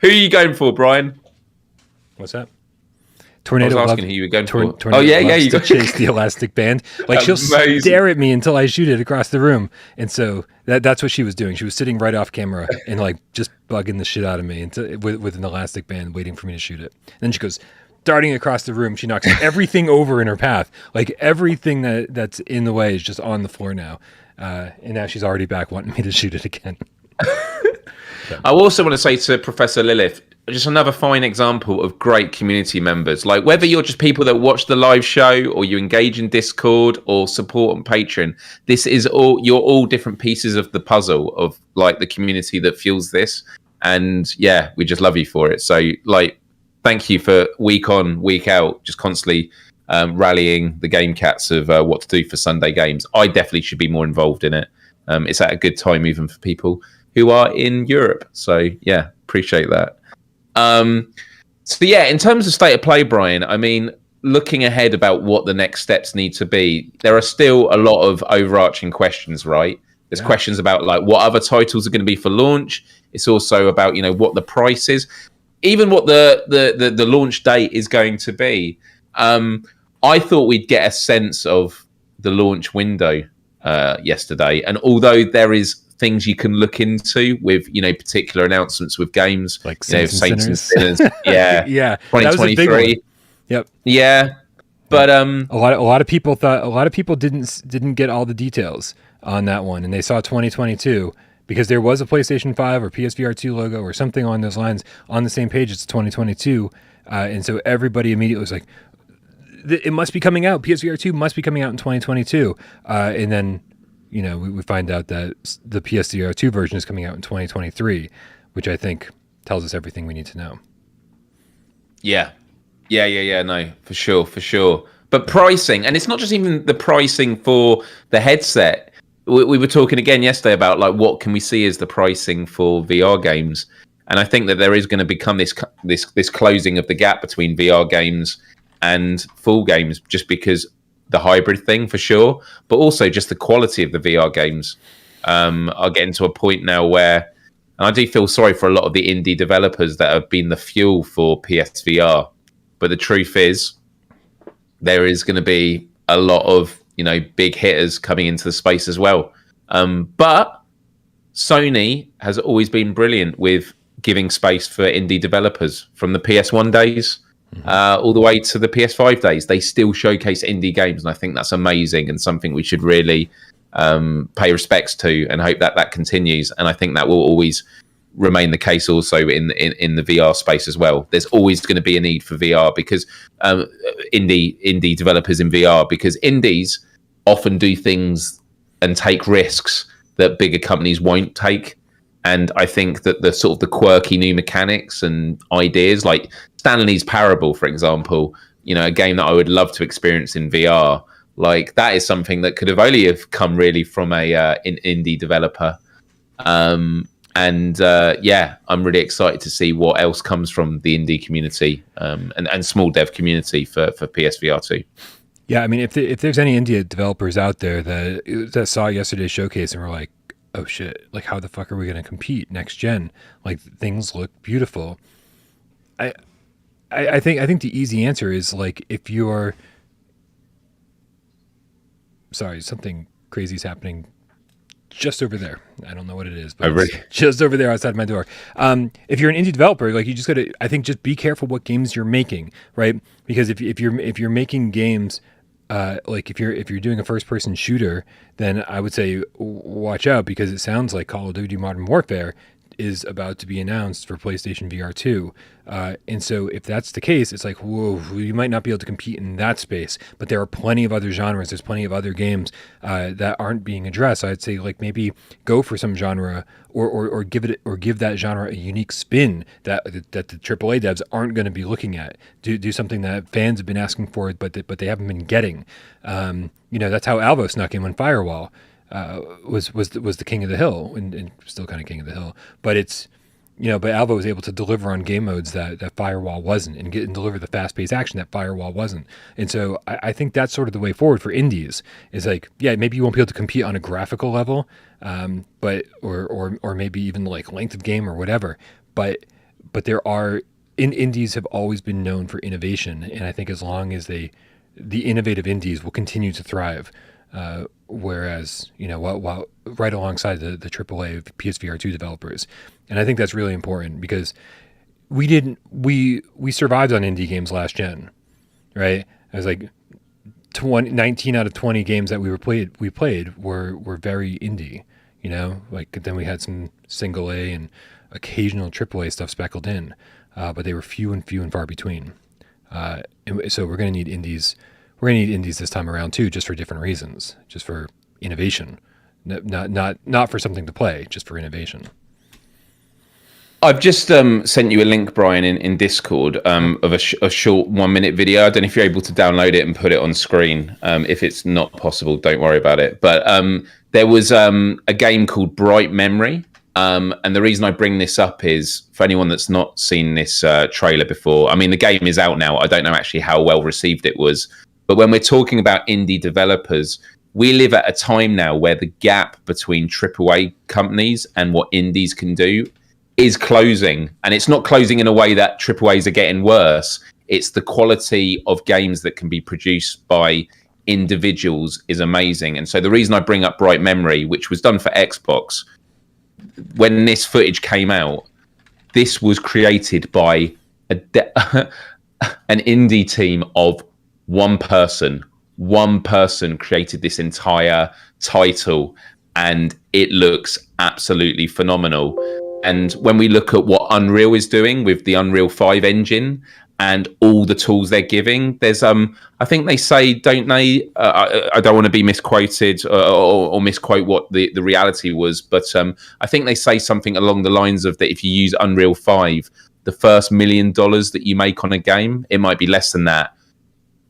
B: who are you going for, Brian?
A: What's that? Tornado.
B: I was asking who you were going for.
A: Tornado you got chase the elastic band. Like she'll stare at me until I shoot it across the room, and so that's what she was doing. She was sitting right off camera and like just bugging the shit out of me with an elastic band, waiting for me to shoot it. And then she goes darting across the room. She knocks everything over in her path. Like everything that's in the way is just on the floor now. And now she's already back wanting me to shoot it again.
B: I also want to say to Professor Lilith, just another fine example of great community members. Like whether you're just people that watch the live show or you engage in Discord or support on Patreon, you're all different pieces of the puzzle of like the community that fuels this. And yeah, we just love you for it. So like, thank you for week on, week out, just constantly rallying the game cats of what to do for Sunday games. I definitely should be more involved in it. It's at a good time even for people who are in Europe. So yeah, appreciate that. So yeah, in terms of state of play, Brian, I mean, looking ahead about what the next steps need to be, there are still a lot of overarching questions, right? There's questions about like what other titles are going to be for launch. It's also about, what the price is, even what the launch date is going to be. I thought we'd get a sense of the launch window yesterday. And although there is things you can look into with, particular announcements with games
A: like Saints and Sinners.
B: Yeah.
A: Yeah.
B: 2023.
A: Yep.
B: Yeah. But
A: a lot of people didn't get all the details on that one, and they saw 2022 because there was a PlayStation 5 or PSVR2 logo or something on those lines on the same page as 2022, and so everybody immediately was like, "It must be coming out. PSVR2 must be coming out in 2022," and then we find out that the PSVR2 version is coming out in 2023, which I think tells us everything we need to know.
B: Yeah. No, for sure. But pricing, and it's not just even the pricing for the headset. We were talking again yesterday about like what can we see as the pricing for VR games, and I think that there is going to become this closing of the gap between VR games and full games, just because the hybrid thing for sure, but also just the quality of the VR games are getting to a point now where, and I do feel sorry for a lot of the indie developers that have been the fuel for PSVR. But the truth is, there is going to be a lot of big hitters coming into the space as well. But Sony has always been brilliant with giving space for indie developers, from the PS1 days all the way to the PS5 days. They still showcase indie games, and I think that's amazing and something we should really pay respects to, and hope that continues. And I think that will always remain the case also in the VR space as well. There's always going to be a need for VR because indie developers in VR, because indies often do things and take risks that bigger companies won't take. And I think that the sort of the quirky new mechanics and ideas, like Stanley's Parable, for example, a game that I would love to experience in VR, like that is something that could have only have come really from an indie developer. I'm really excited to see what else comes from the indie community and small dev community for PSVR2.
A: Yeah, I mean, if there's any indie developers out there that saw yesterday's showcase and were like, "Oh shit! Like, how the fuck are we going to compete next gen? Like, things look beautiful." I think the easy answer is like, if you're sorry, something crazy is happening just over there. I don't know what it is, but it's just over there outside my door. If you're an indie developer, like, you just got to, I think, just be careful what games you're making, right? Because if you're making games, like if you're doing a first person shooter, then I would say watch out, because it sounds like Call of Duty Modern Warfare is about to be announced for PlayStation VR2. And so if that's the case, it's like, whoa, you might not be able to compete in that space, but there are plenty of other genres. There's plenty of other games that aren't being addressed. I'd say, like, maybe go for some genre or give that genre a unique spin that the AAA devs aren't going to be looking at. Do something that fans have been asking for, but they haven't been getting. That's how Alvo snuck in when Firewall was the king of the hill, and still kind of king of the hill, but it's but Alvo was able to deliver on game modes that Firewall wasn't, and deliver the fast-paced action that Firewall wasn't. And so I think that's sort of the way forward for indies, is like, yeah, maybe you won't be able to compete on a graphical level, but or maybe even like length of game or whatever, but there are indies have always been known for innovation, and I think as long as the innovative indies will continue to thrive. Whereas, while right alongside the AAA PSVR2 developers. And I think that's really important, because we survived on indie games last gen, right? It was like 19 out of 20 games that we played were very indie, like, then we had some single A and occasional AAA stuff speckled in, but they were few and far between. And so we're going to need indies. We're going to need indies this time around too, just for different reasons, just for innovation, not for something to play, just for innovation.
B: I've just sent you a link, Bryan, in Discord of a short 1-minute video. I don't know if you're able to download it and put it on screen. If it's not possible, don't worry about it. But there was a game called Bright Memory. And the reason I bring this up is, for anyone that's not seen this trailer before, I mean, the game is out now. I don't know actually how well received it was. But when we're talking about indie developers, we live at a time now where the gap between AAA companies and what indies can do is closing. And it's not closing in a way that AAAs are getting worse. It's the quality of games that can be produced by individuals is amazing. And so the reason I bring up Bright Memory, which was done for Xbox, when this footage came out, this was created by an indie team of one person created this entire title, and it looks absolutely phenomenal. And when we look at what Unreal is doing with the Unreal 5 engine and all the tools they're giving, there's I think they say, don't they? I don't want to be misquoted or misquote what the reality was, but I think they say something along the lines of that if you use Unreal 5, the first $1 million that you make on a game, it might be less than that,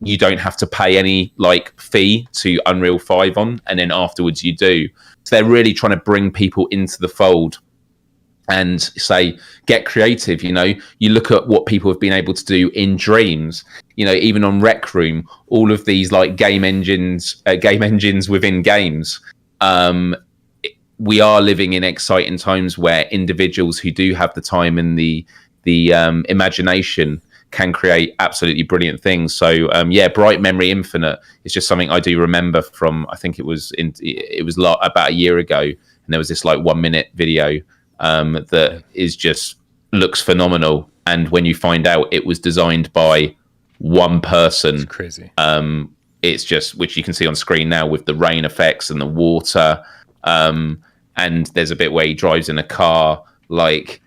B: you don't have to pay any like fee to Unreal 5 on, and then afterwards you do. So they're really trying to bring people into the fold and say, get creative. You know, you look at what people have been able to do in Dreams, you know, even on Rec Room, all of these like game engines within games. We are living in exciting times where individuals who do have the time and the imagination can create absolutely brilliant things. So Bright Memory Infinite is just something I do remember from, I think it was about a year ago, and there was this like 1 minute video that is just looks phenomenal. And when you find out it was designed by one person,
A: it's crazy.
B: It's just, which you can see on screen now with the rain effects and the water. And there's a bit where he drives in a car, like,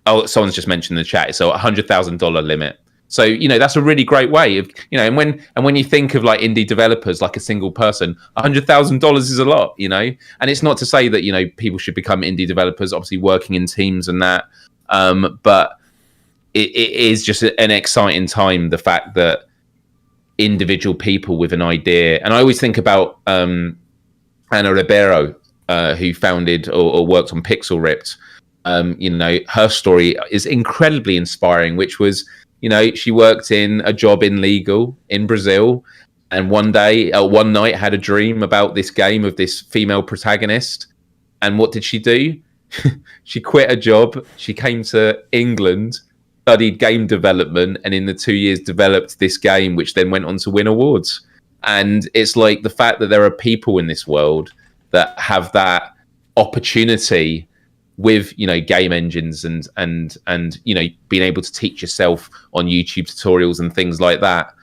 B: oh, someone's just mentioned in the chat. So $100,000 limit. So, you know, that's a really great way of, you know, and when you think of like indie developers, like a single person, $100,000 is a lot, you know, and it's not to say that, you know, people should become indie developers, obviously working in teams and that. But it is just an exciting time. The fact that individual people with an idea, and I always think about Ana Ribeiro, who founded or worked on Pixel Ripped. You know, her story is incredibly inspiring, which was, you know, she worked in a job in legal in Brazil, and one night had a dream about this game of this female protagonist. And what did she do? She quit a job. She came to England, studied game development, and in the 2 years developed this game, which then went on to win awards. And it's like the fact that there are people in this world that have that opportunity with, you know, game engines and you know, being able to teach yourself on YouTube tutorials and things like that.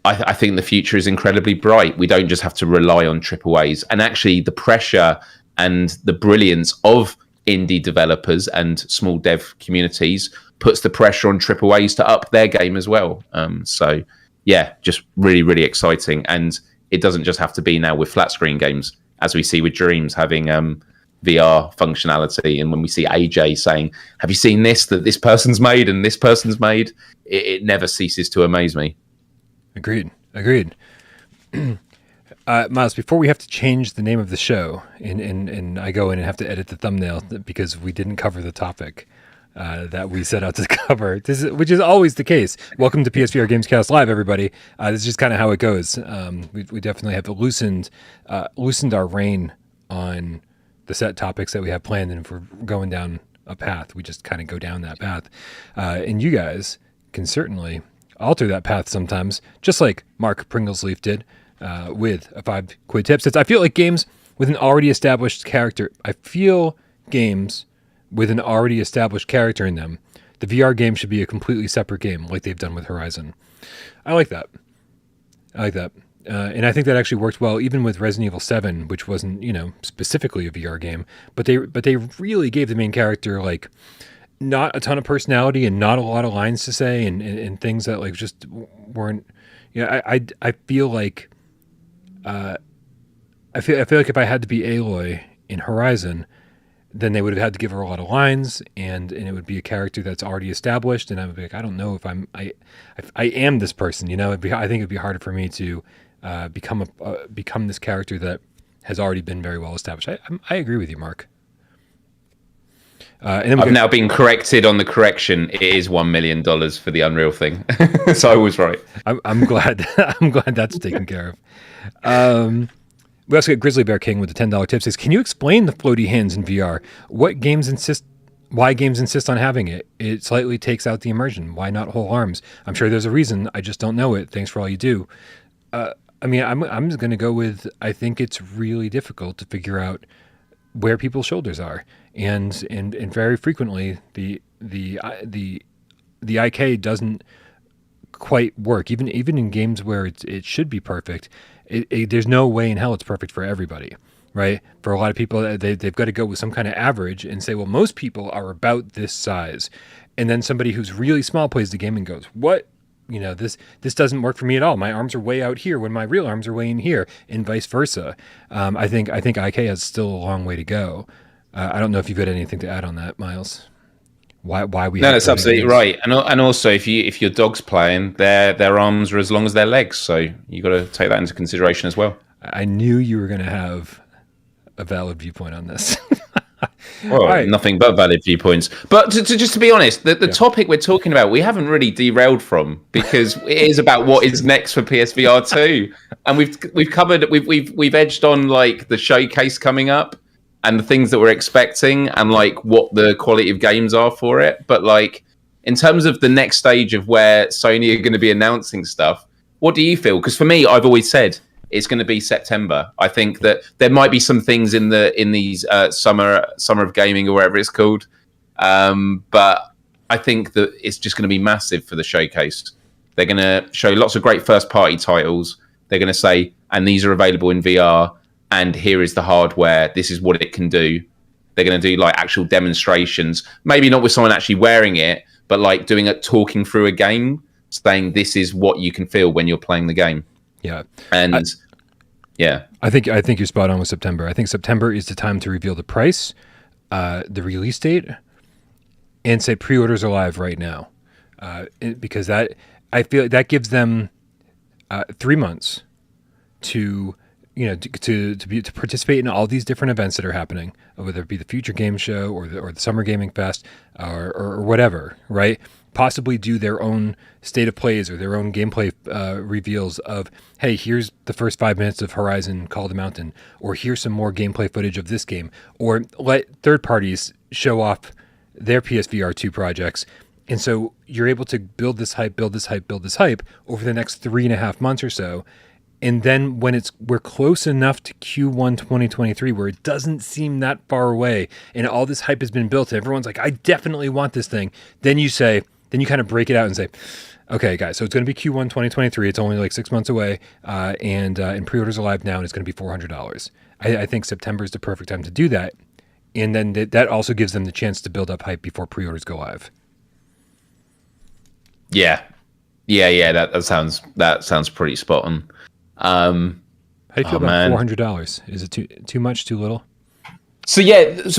B: I think the future is incredibly bright. We don't just have to rely on AAAs, and actually the pressure and the brilliance of indie developers and small dev communities puts the pressure on AAAs to up their game as well. So yeah, just really, really exciting. And it doesn't just have to be now with flat screen games, as we see with Dreams having VR functionality. And when we see AJ saying, have you seen this, that this person's made and this person's made, it never ceases to amaze me.
A: Agreed. Miles, before we have to change the name of the show and I go in and have to edit the thumbnail because we didn't cover the topic that we set out to cover, which is always the case. Welcome to PSVR GamesCast Live, everybody. This is just kind of how it goes. We definitely have loosened our rein on the set topics that we have planned, and if we're going down a path, we just kind of go down that path. And you guys can certainly alter that path sometimes, just like Mark Pringlesleaf did with a 5 quid tip. Since I feel like games with an already established character, the VR game should be a completely separate game, like they've done with Horizon. I like that. And I think that actually worked well, even with Resident Evil 7, which wasn't, you know, specifically a VR game, but they really gave the main character like not a ton of personality and not a lot of lines to say and things that like just weren't. Yeah, I feel like I feel like if I had to be Aloy in Horizon, then they would have had to give her a lot of lines, and it would be a character that's already established, and I would be like, I don't know if I am this person, you know. I think it'd be harder for me to become this character that has already been very well established. I agree with you, Mark. And
B: I've now been corrected on the correction. It is $1 million for the Unreal thing, so I was right.
A: I'm glad. I'm glad that's taken care of. We also get Grizzly Bear King with the $10 tip. Says, can you explain the floaty hands in VR? Why games insist on having it? It slightly takes out the immersion. Why not whole arms? I'm sure there's a reason. I just don't know it. Thanks for all you do. I mean, I'm just going to go with, I think it's really difficult to figure out where people's shoulders are, and very frequently the IK doesn't quite work. Even in games where it should be perfect, there's no way in hell it's perfect for everybody, right? For a lot of people, they've got to go with some kind of average and say, well, most people are about this size. And then somebody who's really small plays the game and goes, what? This doesn't work for me at all. My arms are way out here when my real arms are way in here, and vice versa. I think IK has still a long way to go. I don't know if you've got anything to add on that, Miles. Why we?
B: No, that's absolutely right. And also, if your dog's playing, their arms are as long as their legs, so you got to take that into consideration as well.
A: I knew you were going to have a valid viewpoint on this.
B: Well, right. Nothing but valid viewpoints. But just to be honest, the topic we're talking about, we haven't really derailed from, because it is about what is next for PSVR2, and we've covered, we've edged on like the showcase coming up and the things that we're expecting and like what the quality of games are for it. But like in terms of the next stage of where Sony are going to be announcing stuff, what do you feel? Because for me, I've always said it's going to be September. I think that there might be some things in these summer of gaming or whatever it's called, but I think that it's just going to be massive for the showcase. They're going to show lots of great first-party titles. They're going to say, and these are available in VR, and here is the hardware. This is what it can do. They're going to do like actual demonstrations, maybe not with someone actually wearing it, but like talking through a game, saying this is what you can feel when you're playing the game.
A: Yeah.
B: And
A: I think you're spot on with September. I think September is the time to reveal the price, the release date, and say pre-orders are live right now. Because I feel that gives them 3 months to participate in all these different events that are happening, whether it be the Future Game Show or the Summer Gaming Fest or whatever, right? Possibly do their own state of plays or their own gameplay reveals of, hey, here's the first 5 minutes of Horizon Call of the Mountain, or here's some more gameplay footage of this game, or let third parties show off their PSVR2 projects. And so you're able to build this hype over the next 3.5 months or so. And then when we're close enough to Q1 2023, where it doesn't seem that far away, and all this hype has been built, and everyone's like, I definitely want this thing. Then you kind of break it out and say, okay, guys, so it's going to be Q1 2023. It's only like 6 months away, and pre-orders are live now, and it's going to be $400. I think September is the perfect time to do that. And then that also gives them the chance to build up hype before pre-orders go live.
B: Yeah. That sounds pretty spot on.
A: How do you feel about $400? Is it too much, too little?
B: So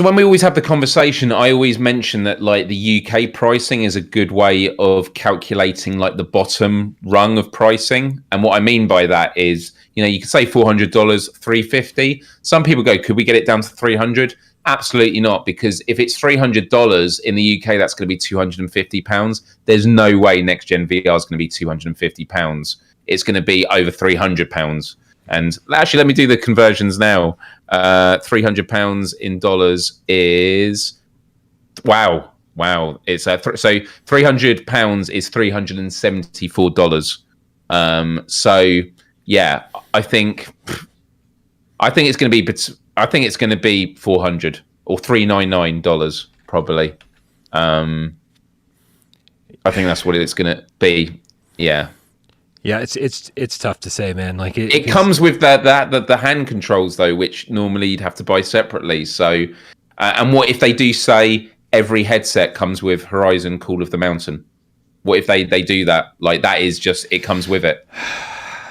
B: when we always have the conversation, I always mention that like the UK pricing is a good way of calculating like the bottom rung of pricing. And what I mean by that is, you could say $400, $350. Some people go, could we get it down to $300? Absolutely not, because if it's $300 in the UK, that's going to be £250. There's no way next gen VR is going to be £250. It's going to be over £300. And actually, let me do the conversions now. £300 in dollars is wow. It's so £300 is $374. So yeah, I think it's going to be. I think it's going to be $400 or $399 probably. I think that's what it's going to be. Yeah.
A: Yeah, it's tough to say, man. Like
B: it comes with the hand controls though, which normally you'd have to buy separately. So, and what if they do say every headset comes with Horizon Call of the Mountain? What if they do that? Like that is just it comes with it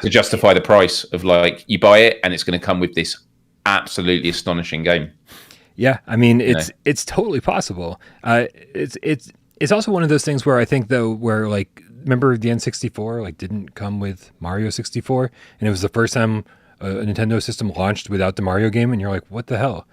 B: to justify the price of like you buy it and it's going to come with this absolutely astonishing game.
A: Yeah, I mean it's totally possible. It's also one of those things where I think though where like. Remember the N64 like didn't come with Mario 64, and it was the first time a Nintendo system launched without the Mario game, and you're like, what the hell?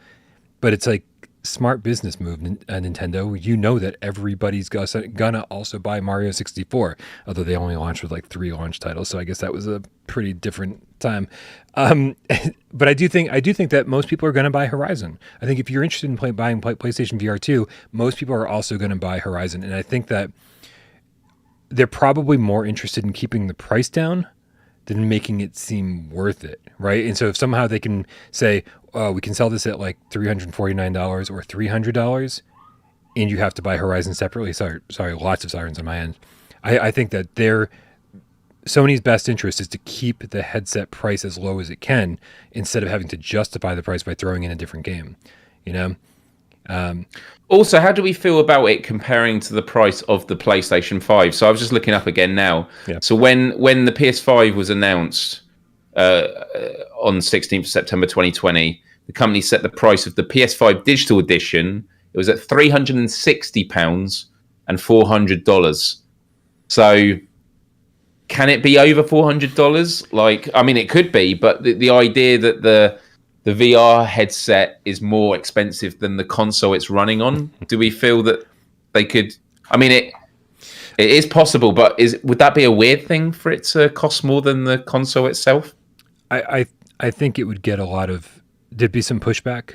A: But it's like smart business move, Nintendo. You know that everybody's gonna also buy Mario 64, although they only launched with like 3 launch titles, so I guess that was a pretty different time. But I do think that most people are going to buy Horizon. I think if you're interested in buying PlayStation VR 2, most people are also going to buy Horizon, and I think that they're probably more interested in keeping the price down than making it seem worth it, right? And so if somehow they can say, oh, we can sell this at like $349 or $300, and you have to buy Horizon separately. Sorry, lots of sirens on my end. I think that they're Sony's best interest is to keep the headset price as low as it can instead of having to justify the price by throwing in a different game, you know?
B: Also, how do we feel about it comparing to the price of the PlayStation 5? So I was just looking up again now.
A: Yeah.
B: So when the PS5 was announced on 16th of September 2020, the company set the price of the PS5 digital edition. It was at £360 and $400. So can it be over $400? Like, I mean, it could be, but the idea that the VR headset is more expensive than the console it's running on, do we feel that they could? I mean, it is possible, but would that be a weird thing for it to cost more than the console itself?
A: I think it would get there'd be some pushback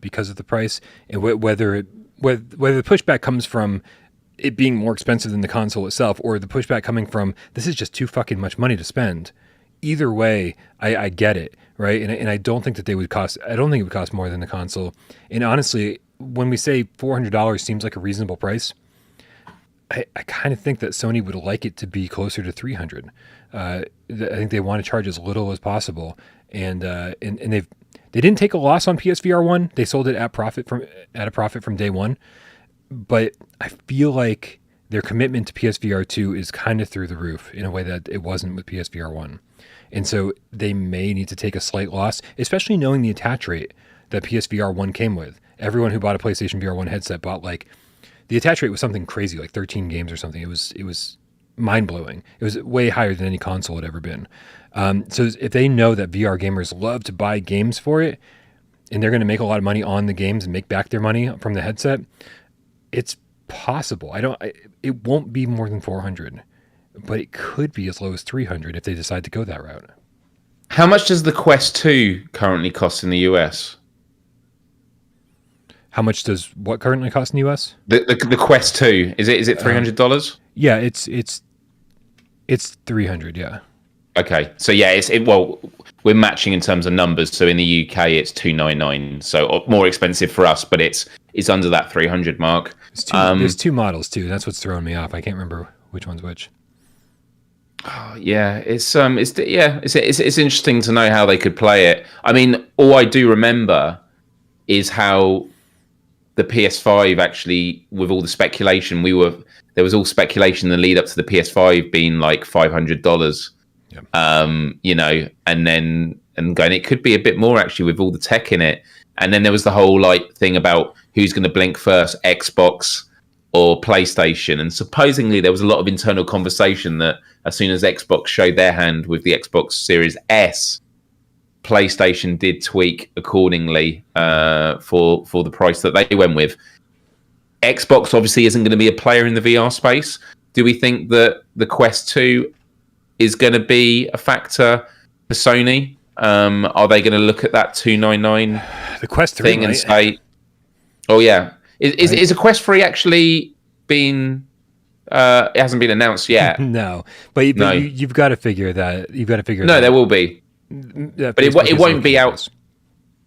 A: because of the price, and whether the pushback comes from it being more expensive than the console itself, or the pushback coming from this is just too fucking much money to spend. Either way, I get it, right? And I don't think that they would cost. I don't think it would cost more than the console. And honestly, when we say $400 seems like a reasonable price, I kind of think that Sony would like it to be closer to $300. I think they want to charge as little as possible, and they didn't take a loss on PSVR1. They sold it at a profit from day one, but I feel like their commitment to PSVR2 is kind of through the roof in a way that it wasn't with PSVR1. And so they may need to take a slight loss, especially knowing the attach rate that PSVR1 came with. Everyone who bought a PlayStation VR1 headset bought the attach rate was something crazy, like 13 games or something. It was mind-blowing. It was way higher than any console had ever been. So if they know that VR gamers love to buy games for it, and they're going to make a lot of money on the games and make back their money from the headset, it's possible. It won't be more than 400, but it could be as low as 300 if they decide to go that route.
B: How much does the Quest 2 currently cost in the US?
A: How much does what currently cost in the US?
B: The Quest 2, is it $300?
A: Yeah, it's 300. Yeah.
B: Okay, so yeah, well, we're matching in terms of numbers. So in the UK, it's $299, so more expensive for us, but it's under that 300 mark.
A: There's two models too. That's what's throwing me off. I can't remember which one's which.
B: Oh, yeah, it's interesting to know how they could play it. I mean, all I do remember is how the PS5 actually, with all the speculation, there was all speculation in the lead up to the PS5 being like $500. Yep. And going, it could be a bit more actually with all the tech in it. And then there was the whole thing about who's going to blink first, Xbox or PlayStation. And supposedly there was a lot of internal conversation that as soon as Xbox showed their hand with the Xbox Series S, PlayStation did tweak accordingly for the price that they went with. Xbox obviously isn't going to be a player in the VR space. Do we think that the Quest 2 is going to be a factor for Sony? Are they going to look at that $299
A: the Quest 3
B: thing and say, "Oh yeah, is a Quest 3 actually been? It hasn't been announced yet."
A: No, but you've got to figure that. You've got to figure.
B: No, there will be, but it won't be out.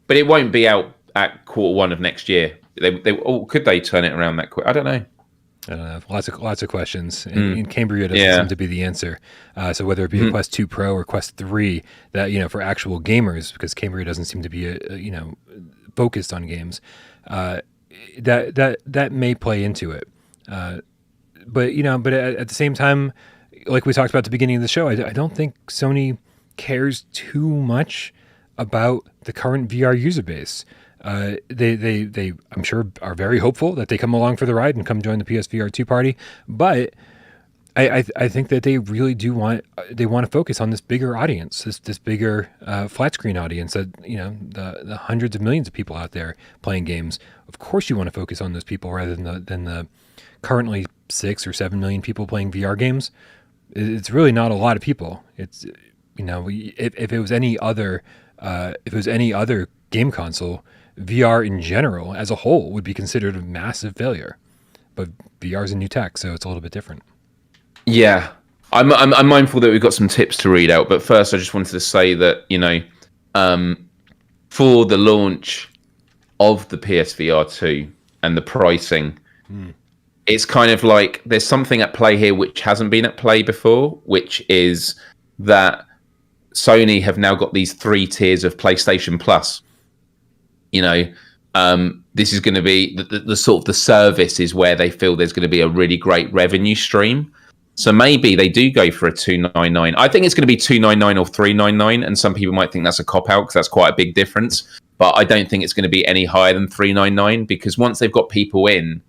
B: But it won't be out at Q1 of next year. Could they turn it around that quick? I don't know.
A: I don't know. Lots of questions. And Cambria doesn't seem to be the answer. So whether it be a Quest 2 Pro or Quest 3, that for actual gamers, because Cambria doesn't seem to be focused on games, that may play into it. But at the same time, like we talked about at the beginning of the show, I don't think Sony cares too much about the current VR user base. They I'm sure are very hopeful that they come along for the ride and come join the PSVR2 party, but I think that they really do want to focus on this bigger audience, this bigger flat screen audience that the hundreds of millions of people out there playing games. Of course, you want to focus on those people rather than the currently 6 or 7 million people playing VR games. It's really not a lot of people. It's if it was any other game console, VR in general as a whole would be considered a massive failure, but VR is a new tech, so it's a little bit different.
B: Yeah, I'm mindful that we've got some tips to read out, but first I just wanted to say that for the launch of the PSVR 2 and the pricing, it's kind of like there's something at play here which hasn't been at play before, which is that Sony have now got these 3 tiers of PlayStation Plus. You know, this is going to be the sort of the service is where they feel there's going to be a really great revenue stream. So maybe they do go for a $299. I think it's going to be $299 or $399, and some people might think that's a cop out because that's quite a big difference. But I don't think it's going to be any higher than $399, because once they've got people in,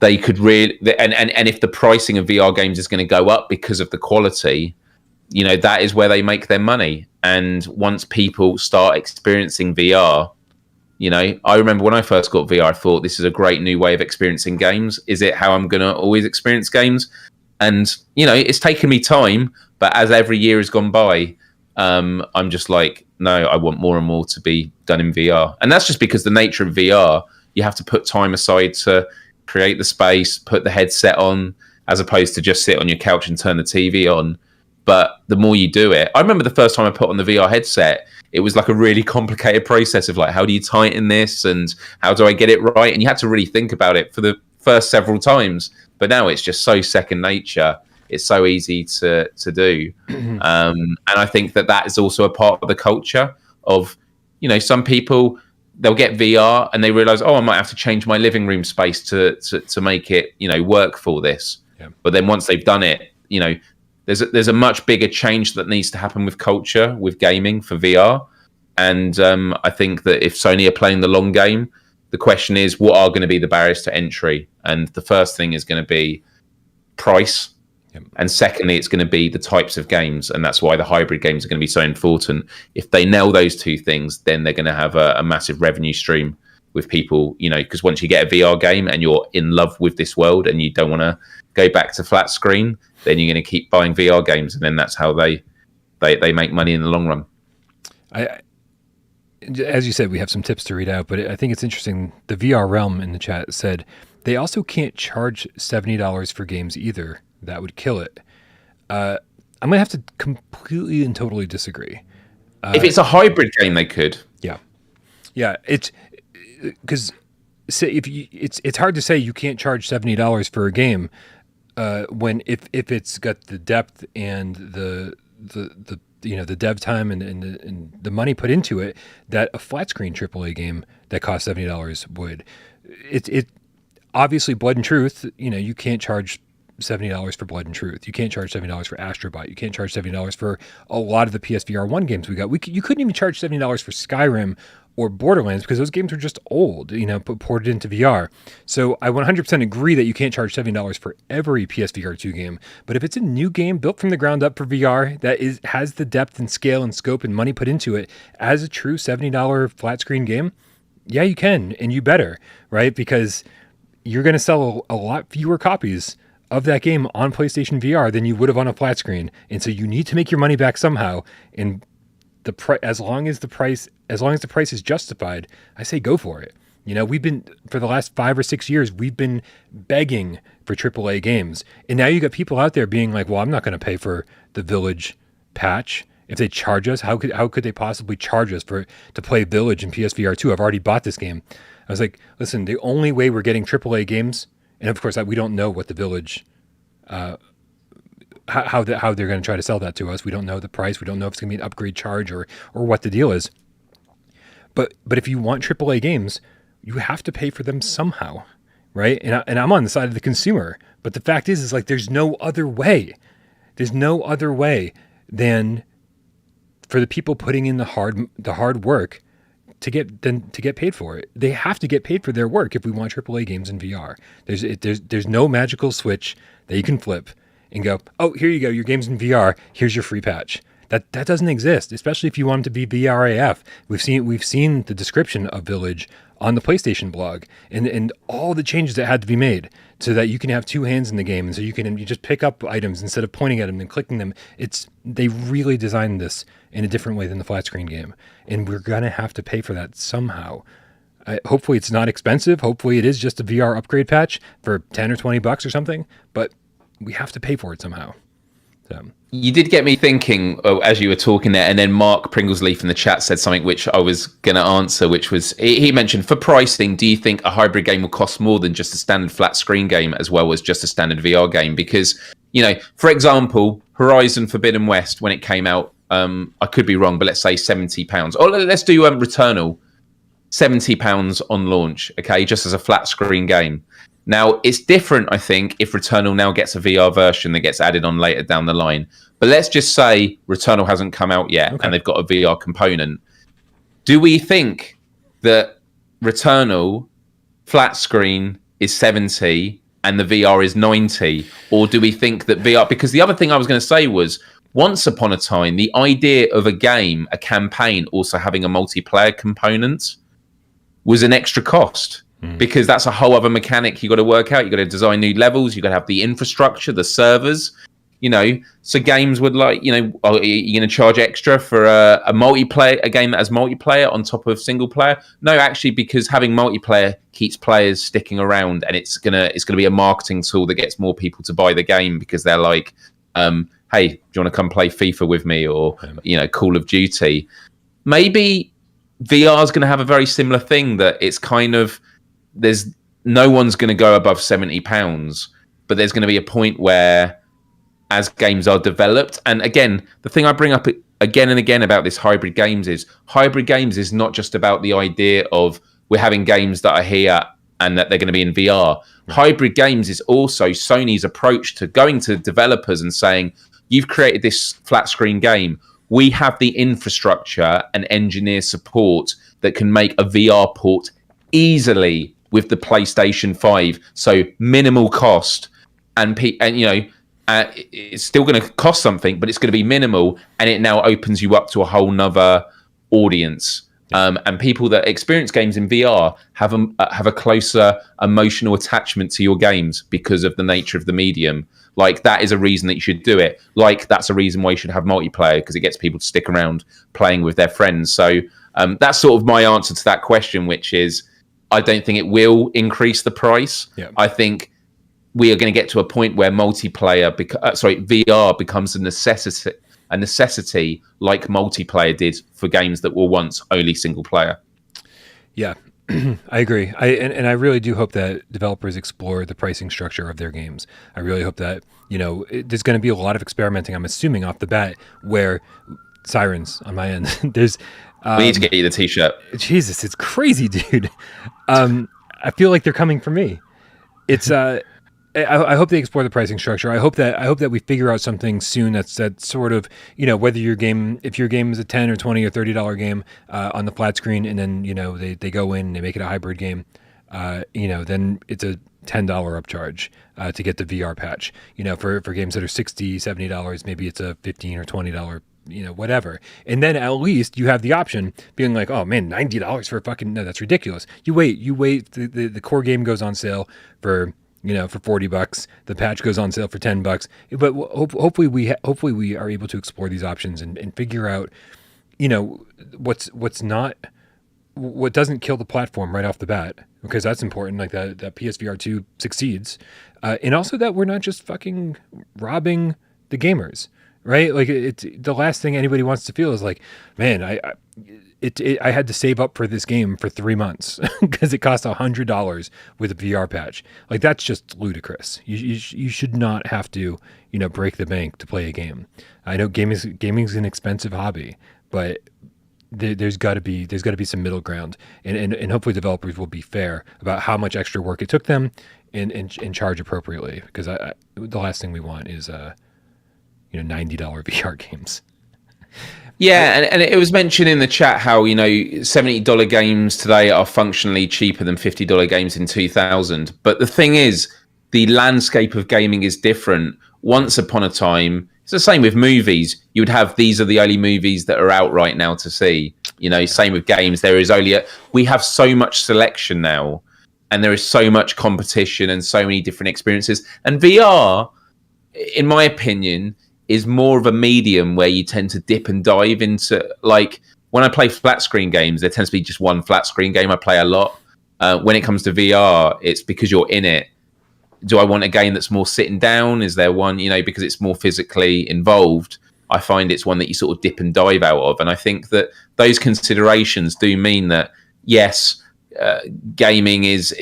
B: they could really and if the pricing of VR games is going to go up because of the quality, you know, that is where they make their money. And once people start experiencing VR, you know, I remember when I first got VR, I thought this is a great new way of experiencing games. Is it how I'm going to always experience games? And, you know, it's taken me time, but as every year has gone by, I'm just like, no, I want more and more to be done in VR. And that's just because the nature of VR, you have to put time aside to create the space, put the headset on, as opposed to just sit on your couch and turn the TV on. But the more you do it, I remember the first time I put on the VR headset, it was like a really complicated process of like, how do you tighten this and how do I get it right? And you had to really think about it for the first several times. But now it's just so second nature. It's so easy to do. And I think that is also a part of the culture of, you know, some people, they'll get VR and they realize, oh, I might have to change my living room space to make it, you know, work for this. Yeah. But then once they've done it, you know, there's a much bigger change that needs to happen with culture, with gaming for VR. And I think that if Sony are playing the long game, the question is, what are going to be the barriers to entry? And the first thing is going to be price. Yep. And secondly, it's going to be the types of games. And that's why the hybrid games are going to be so important. If they nail those 2 things, then they're going to have a massive revenue stream with people, you know, because once you get a VR game and you're in love with this world and you don't want to go back to flat screen, then you're going to keep buying VR games. And then that's how they make money in the long run.
A: As you said, we have some tips to read out, but I think it's interesting. The VR Realm in the chat said they also can't charge $70 for games either. That would kill it. I'm going to have to completely and totally disagree.
B: If it's a hybrid game, they could.
A: Yeah. Yeah. It's because it's hard to say you can't charge $70 for a game when if it's got the depth and the you know, the dev time and the money put into it that a flat screen AAA game that costs $70 would. It obviously Blood and Truth, you know, you can't charge $70 for Blood and Truth. You can't charge $70 for Astrobot. You can't charge $70 for a lot of the PSVR1 games we got. You couldn't even charge $70 for Skyrim or Borderlands because those games are just old, you know, ported into VR. So I 100% agree that you can't charge $70 for every PSVR2 game. But if it's a new game built from the ground up for VR that has the depth and scale and scope and money put into it as a true $70 flat screen game, yeah, you can, and you better, right? Because you're going to sell a lot fewer copies of that game on PlayStation VR than you would have on a flat screen. And so you need to make your money back somehow. And as long as the price is justified, I say go for it. You know, we've been, for the last 5 or 6 years, we've been begging for AAA games. And now you got people out there being like, well, I'm not going to pay for the Village patch. If they charge us, how could they possibly charge us to play Village in PSVR 2? I've already bought this game. I was like, listen, the only way we're getting AAA games, and of course we don't know what the Village, how they're going to try to sell that to us. We don't know the price. We don't know if it's going to be an upgrade charge or what the deal is. But if you want AAA games, you have to pay for them somehow, right? And I'm on the side of the consumer. But the fact is like there's no other way. There's no other way than for the people putting in the hard work to get paid for it. They have to get paid for their work if we want AAA games in VR. There's no magical switch that you can flip and go, oh, here you go, your game's in VR. Here's your free patch. That doesn't exist, especially if you want them to be VRAF. We've seen the description of Village on the PlayStation blog and all the changes that had to be made so that you can have 2 hands in the game, and so you just pick up items instead of pointing at them and clicking them. They really designed this in a different way than the flat screen game, and we're gonna have to pay for that somehow. Hopefully it's not expensive. Hopefully it is just a VR upgrade patch for $10 or $20 or something, but we have to pay for it somehow. So.
B: You did get me thinking as you were talking there, and then Mark Pringlesleaf in the chat said something which I was going to answer, which was he mentioned for pricing, do you think a hybrid game will cost more than just a standard flat screen game as well as just a standard VR game? Because, for example, Horizon Forbidden West, when it came out, I could be wrong, but let's say £70. Or let's do Returnal, £70 on launch, okay, just as a flat screen game. Now, it's different, I think, if Returnal now gets a VR version that gets added on later down the line. But let's just say Returnal hasn't come out yet and they've got a VR component. Do we think that Returnal flat screen is 70 and the VR is 90? Or do we think that VR... Because the other thing I was going to say was, once upon a time, the idea of a game, a campaign, also having a multiplayer component was an extra cost. Because that's a whole other mechanic you got to work out. You got to design new levels. You got to have the infrastructure, the servers. So games would are you going to charge extra for a multiplayer, a game that has multiplayer on top of single player? No, actually, because having multiplayer keeps players sticking around, and it's gonna be a marketing tool that gets more people to buy the game because they're like, hey, do you want to come play FIFA with me, or Call of Duty? Maybe VR is going to have a very similar thing, that it's kind of, there's no one's going to go above £70, but there's going to be a point where, as games are developed, and again, the thing I bring up again and again about this hybrid games is not just about the idea of we're having games that are here and that they're going to be in VR. Hybrid games is also Sony's approach to going to developers and saying, you've created this flat screen game. We have the infrastructure and engineer support that can make a VR port easily with the PlayStation 5, so minimal cost, and it's still going to cost something, but it's going to be minimal, and it now opens you up to a whole nother audience. And people that experience games in VR have a closer emotional attachment to your games because of the nature of the medium. Like, that is a reason that you should do it. Like, that's a reason why you should have multiplayer, because it gets people to stick around playing with their friends. So that's sort of my answer to that question, which is, I don't think it will increase the price. Yeah. I think we are going to get to a point where VR becomes a necessity like multiplayer did for games that were once only single player.
A: Yeah, I agree. I really do hope that developers explore the pricing structure of their games. I really hope that, there's going to be a lot of experimenting, I'm assuming off the bat, where sirens on my end. There's
B: we need to get you the t-shirt.
A: Jesus, it's crazy, dude. I feel like they're coming for me. It's I hope they explore the pricing structure. I hope that we figure out something soon that's sort of, whether if your game is a $10 or $20 or $30 game on the flat screen, and then they go in and they make it a hybrid game, then it's a $10 upcharge to get the VR patch. For games that are $60, $70, maybe it's a $15 or $20, whatever. And then at least you have the option being like, oh man, $90 for no, that's ridiculous. You wait, the core game goes on sale for $40. The patch goes on sale for $10. But hopefully we are able to explore these options and figure out, what doesn't kill the platform right off the bat, because that's important. Like that PSVR2 succeeds, and also that we're not just fucking robbing the gamers, right? Like, it's the last thing anybody wants to feel is like, man, I had to save up for this game for 3 months because it cost $100 with a VR patch. Like, that's just ludicrous. You should not have to, break the bank to play a game. I know gaming's an expensive hobby, but there's got to be some middle ground, and hopefully developers will be fair about how much extra work it took them and charge appropriately, because the last thing we want is $90 VR games.
B: Yeah, and it was mentioned in the chat how, $70 games today are functionally cheaper than $50 games in 2000. But the thing is, the landscape of gaming is different. Once upon a time, it's the same with movies. You would have, these are the only movies that are out right now to see. Same with games. We have so much selection now, and there is so much competition and so many different experiences. And VR, in my opinion, is more of a medium where you tend to dip and dive into, like, when I play flat screen games, there tends to be just one flat screen game I play a lot. When it comes to VR, it's because you're in it. do I want a game that's more sitting down? Is there one, because it's more physically involved? I find it's one that you sort of dip and dive out of. And I think that those considerations do mean that, yes, gaming is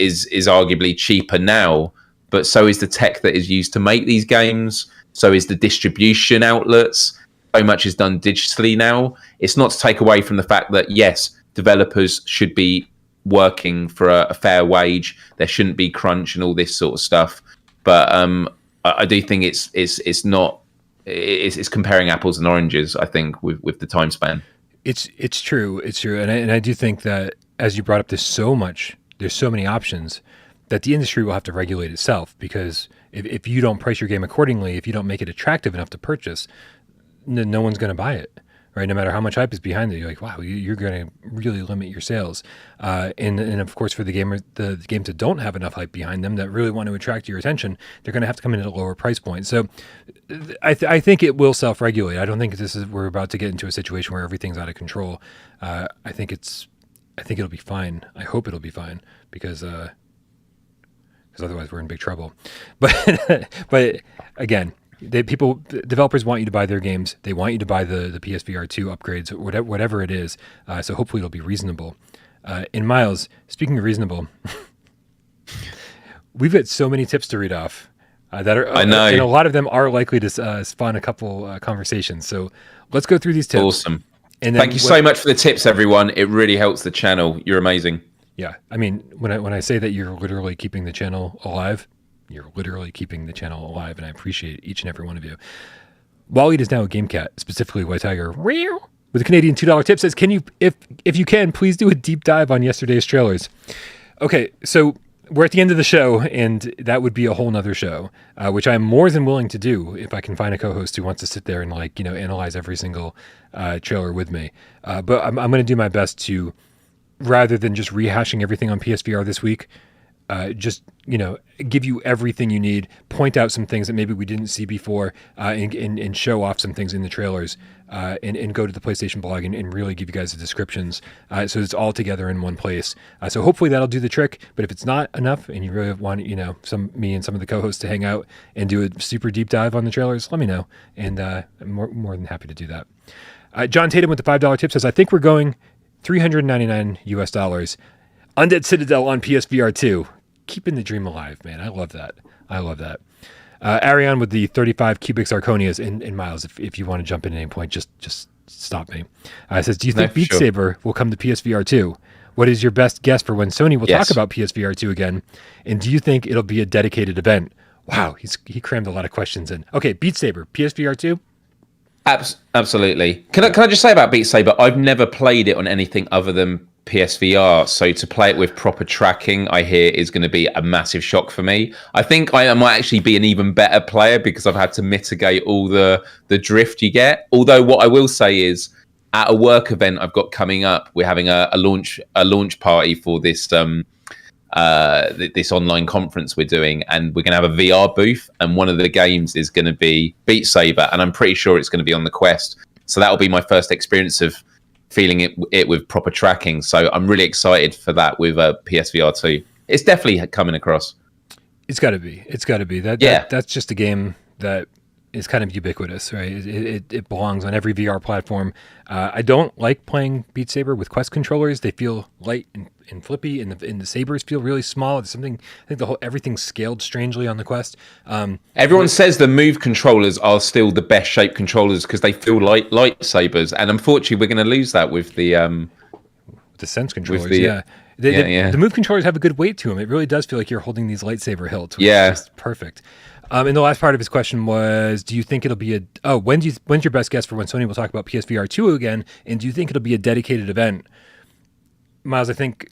B: arguably cheaper now, but so is the tech that is used to make these games. So is the distribution outlets. So much is done digitally now. It's not to take away from the fact that, yes, developers should be working for a fair wage. There shouldn't be crunch and all this sort of stuff. But I do think it's not. It's comparing apples and oranges, I think, with the time span.
A: It's true, and I do think that, as you brought up, there's so many options that the industry will have to regulate itself, because if you don't price your game accordingly, if you don't make it attractive enough to purchase, no one's going to buy it, right? No matter how much hype is behind it, you're like, wow, you're going to really limit your sales. And of course, for the games that don't have enough hype behind them, that really want to attract your attention, they're going to have to come in at a lower price point. So I think it will self-regulate. I don't think we're about to get into a situation where everything's out of control. I think it'll be fine. I hope it'll be fine, because otherwise we're in big trouble. But again, developers want you to buy their games. They want you to buy the PSVR2 upgrades, whatever it is. So hopefully it'll be reasonable. And Miles, speaking of reasonable, we've got so many tips to read off that are, I know, and a lot of them are likely to spawn a couple conversations. So let's go through these tips.
B: Awesome. And thank you so much for the tips, everyone. It really helps the channel. You're amazing.
A: Yeah, I mean, when I say that you're literally keeping the channel alive, you're literally keeping the channel alive, and I appreciate each and every one of you. Wally is now a GameCat, specifically White Tiger, with a Canadian $2 tip, says, "Can you, if you can, please do a deep dive on yesterday's trailers?" Okay, so we're at the end of the show, and that would be a whole nother show, which I'm more than willing to do if I can find a co-host who wants to sit there and analyze every single trailer with me. But I'm going to do my best to, rather than just rehashing everything on PSVR this week, just give you everything you need, point out some things that maybe we didn't see before, and show off some things in the trailers, and go to the PlayStation blog and really give you guys the descriptions, so it's all together in one place. So hopefully that'll do the trick. But if it's not enough and you really want me and some of the co-hosts to hang out and do a super deep dive on the trailers, let me know, and I'm more than happy to do that. John Tatum with the $5 tip says, "I think we're going $399 US. Undead Citadel on PSVR 2. Keeping the dream alive, man. I love that. Ariane with the 35 cubic Zirconias, and Miles, if you want to jump in at any point, just stop me. Says, "Do you think Beat Saber will come to PSVR 2? What is your best guess for when Sony will talk about PSVR 2 again? And do you think it'll be a dedicated event?" Wow, he crammed a lot of questions in. Okay, Beat Saber, PSVR 2?
B: Absolutely. Can I just say about Beat Saber, I've never played it on anything other than PSVR, so to play it with proper tracking, I hear, is going to be a massive shock for me. I think I might actually be an even better player because I've had to mitigate all the drift you get. Although what I will say is, at a work event I've got coming up, we're having a launch party for this this online conference we're doing, and we're going to have a VR booth, and one of the games is going to be Beat Saber, and I'm pretty sure it's going to be on the Quest. So that'll be my first experience of feeling it with proper tracking. So I'm really excited for that with PSVR 2. It's definitely coming across.
A: It's got to be. That's just a game that is kind of ubiquitous, right? It belongs on every VR platform. I don't like playing Beat Saber with Quest controllers. They feel light and flippy, and the sabers feel really small. It's something, I think everything's scaled strangely on the Quest.
B: Everyone says the Move controllers are still the best shaped controllers because they feel like lightsabers, and unfortunately we're going to lose that with the
A: Sense controllers. The Move controllers have a good weight to them. It really does feel like you're holding these lightsaber hilts, which is just perfect. And the last part of his question was, do you think it'll be when's your best guess for when Sony will talk about PSVR 2 again? And do you think it'll be a dedicated event? Miles, I think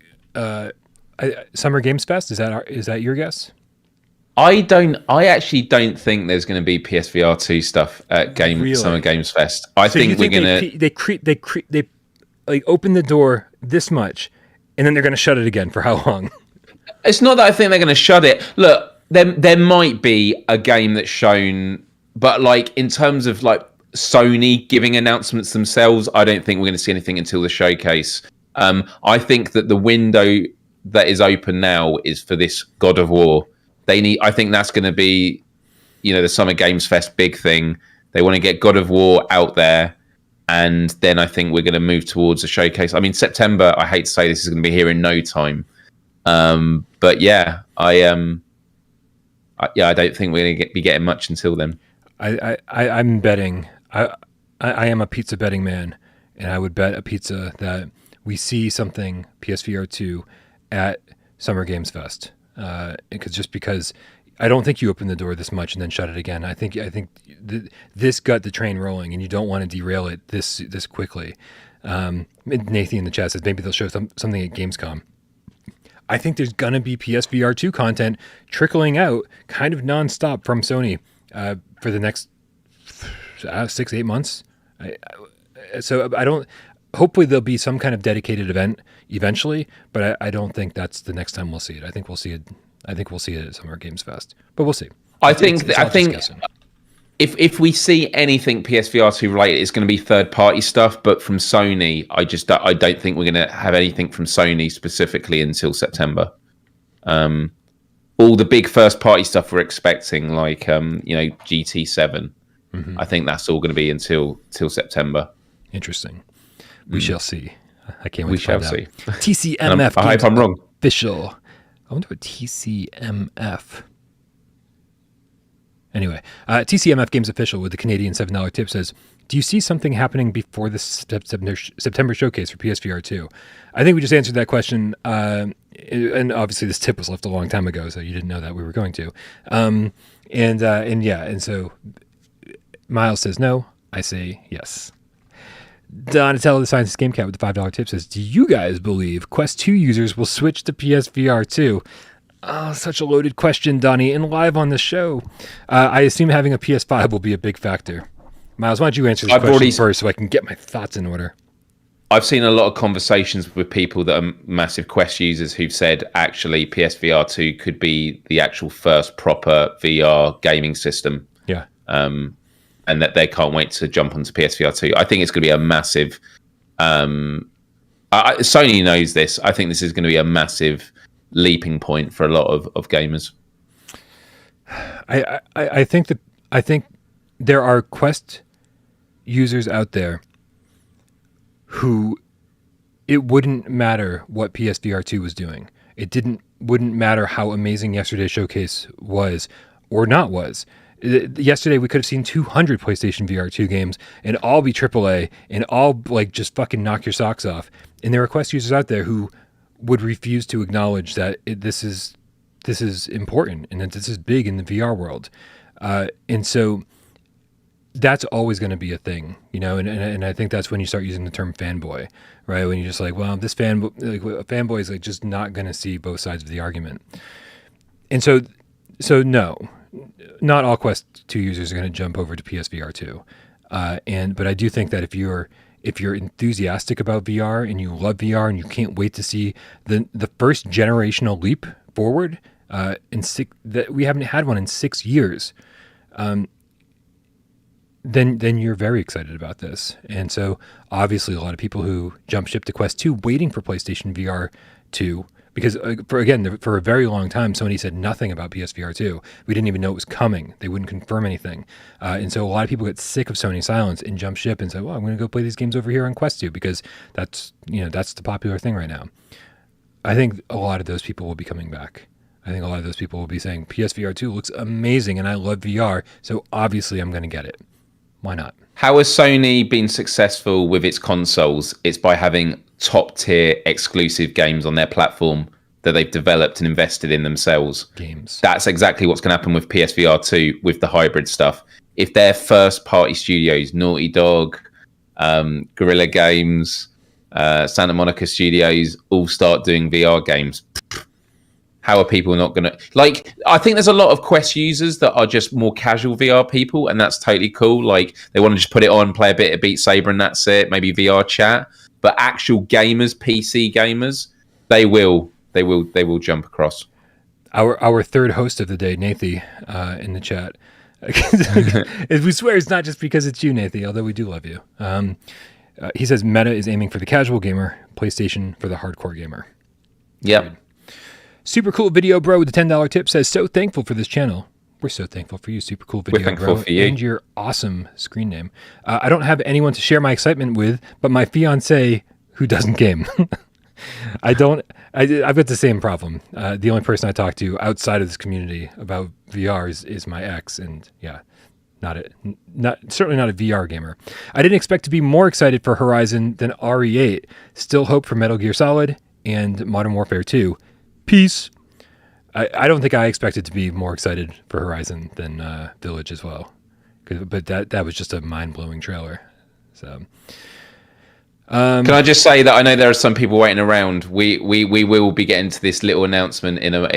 A: Summer Games Fest, is that your guess?
B: I actually don't think there's going to be PSVR 2 stuff at Summer Games Fest. I think we're going to
A: they like open the door this much, and then they're going to shut it again for how long?
B: It's not that I think they're going to shut it. Look, there might be a game that's shown, but like in terms of like Sony giving announcements themselves, I don't think we're going to see anything until the showcase. I think that the window that is open now is for this God of War. I think that's going to be, the Summer Games Fest big thing. They want to get God of War out there, and then I think we're going to move towards a showcase. I mean, September, I hate to say this, is going to be here in no time. But yeah, I don't think we're going to be getting much until then.
A: I'm betting. I am a pizza betting man, and I would bet a pizza that we see something PSVR2 at Summer Games Fest. Because I don't think you open the door this much and then shut it again. I think this got the train rolling, and you don't want to derail it this quickly. Nathan in the chat says maybe they'll show something at Gamescom. I think there's gonna be PSVR2 content trickling out kind of nonstop from Sony for the next 6-8 months. So I don't. Hopefully there'll be some kind of dedicated event eventually, but I don't think that's the next time we'll see it. I think we'll see it at Summer Games Fest, but we'll see.
B: I think if we see anything PSVR2 related, it's going to be third-party stuff. But from Sony, I don't think we're going to have anything from Sony specifically until September. All the big first-party stuff we're expecting, like GT7, I think that's all going to be until September.
A: Interesting. We shall see. I can't wait
B: we
A: to
B: shall
A: find out.
B: see.
A: TCMF.
B: I hope I'm wrong.
A: Official. I wonder what TCMF. Anyway, TCMF Games Official with the Canadian $7 tip says, do you see something happening before the September showcase for PSVR2? I think we just answered that question. And obviously this tip was left a long time ago, so you didn't know that we were going to. And so Miles says no. I say yes. Donatello the Scientist Game Cat with the $5 tip says, do you guys believe Quest 2 users will switch to PSVR 2? Oh, such a loaded question, Donnie, and live on the show. I assume having a PS5 will be a big factor. Miles, why don't you answer this question first so I can get my thoughts in order?
B: I've seen a lot of conversations with people that are massive Quest users who've said actually PSVR 2 could be the actual first proper VR gaming system.
A: Yeah.
B: And that they can't wait to jump onto PSVR 2. I think it's going to be a massive... Sony knows this. I think this is going to be a massive leaping point for a lot of gamers.
A: I think there are Quest users out there who it wouldn't matter what PSVR 2 was doing. Wouldn't matter how amazing yesterday's showcase was or not was. Yesterday we could have seen 200 PlayStation VR 2 games and all be AAA and all like just fucking knock your socks off. And there are Quest users out there who would refuse to acknowledge that this is important and that this is big in the VR world. And so that's always going to be a thing, and I think that's when you start using the term fanboy, right? When you're just like, well, this a fanboy is like just not going to see both sides of the argument. And so no, not all Quest 2 users are going to jump over to PSVR 2. But I do think that if you're enthusiastic about VR and you love VR and you can't wait to see the first generational leap forward, that we haven't had one in 6 years, then you're very excited about this. And so obviously a lot of people who jump ship to Quest 2 waiting for PlayStation VR 2, because for a very long time, Sony said nothing about PSVR 2. We didn't even know it was coming. They wouldn't confirm anything. And so a lot of people get sick of Sony silence and jump ship and say, well, I'm going to go play these games over here on Quest 2 because that's the popular thing right now. I think a lot of those people will be coming back. I think a lot of those people will be saying PSVR 2 looks amazing and I love VR, so obviously I'm going to get it. Why not?
B: How has Sony been successful with its consoles? It's by having top-tier exclusive games on their platform that they've developed and invested in themselves.
A: Games.
B: That's exactly what's going to happen with PSVR 2 with the hybrid stuff. If their first-party studios, Naughty Dog, Guerrilla Games, Santa Monica Studios, all start doing VR games, how are people not going to... I think there's a lot of Quest users that are just more casual VR people, and that's totally cool. Like, they want to just put it on, play a bit of Beat Saber, and that's it. Maybe VR chat. But actual gamers, PC gamers, they will jump across.
A: Our third host of the day, Nathy, in the chat. We swear it's not just because it's you, Nathy, although we do love you. He says Meta is aiming for the casual gamer, PlayStation for the hardcore gamer.
B: Yep.
A: Super Cool Video Bro with the $10 tip says, so thankful for this channel. We're so thankful for you, Super Cool Video
B: We're thankful
A: Bro,
B: for you.
A: and your awesome screen name. I don't have anyone to share my excitement with, but my fiance who doesn't game. I've got the same problem. The only person I talk to outside of this community about VR is my ex, and yeah, certainly not a VR gamer. I didn't expect to be more excited for Horizon than RE8. Still hope for Metal Gear Solid and Modern Warfare 2. Peace. I don't think I expected to be more excited for Horizon than Village as well, but that was just a mind-blowing trailer. So,
B: can I just say that I know there are some people waiting around. We will be getting to this little announcement in a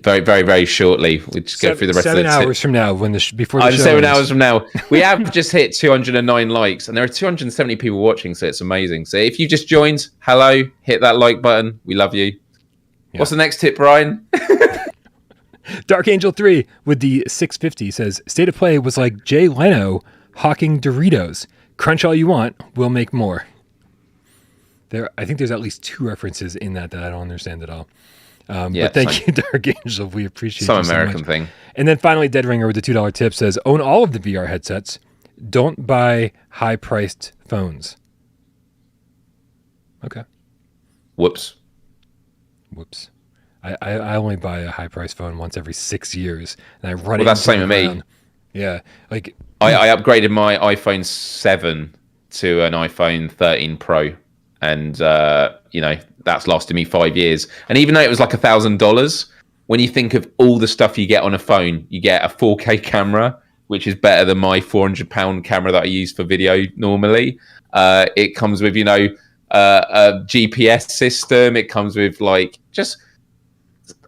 B: very, very, very shortly. We just go through the rest of the
A: 7 hours from now, before the show
B: 7
A: ends.
B: hours from now. We have just hit 209 likes, and there are 270 people watching, so it's amazing. So if you just joined, hello, hit that like button. We love you. Yeah. What's the next tip, Bryan?
A: Dark Angel 3 with the 650 says, State of Play was like Jay Leno hawking Doritos. Crunch all you want, we'll make more. I think there's at least 2 references in that I don't understand at all. But thank you, Dark Angel. We appreciate
B: some
A: you so
B: American
A: much.
B: Thing.
A: And then finally, Dead Ringer with the $2 tip says, own all of the VR headsets. Don't buy high-priced phones. Okay.
B: Whoops.
A: I only buy a high-priced phone once every 6 years, and I run it.
B: Well, that's the same with me.
A: Yeah, like
B: I upgraded my iPhone 7 to an iPhone 13 Pro, and that's lasted me 5 years. And even though it was like $1,000, when you think of all the stuff you get on a phone, you get a 4K camera, which is better than my £400 camera that I use for video normally. It comes with a GPS system. It comes with just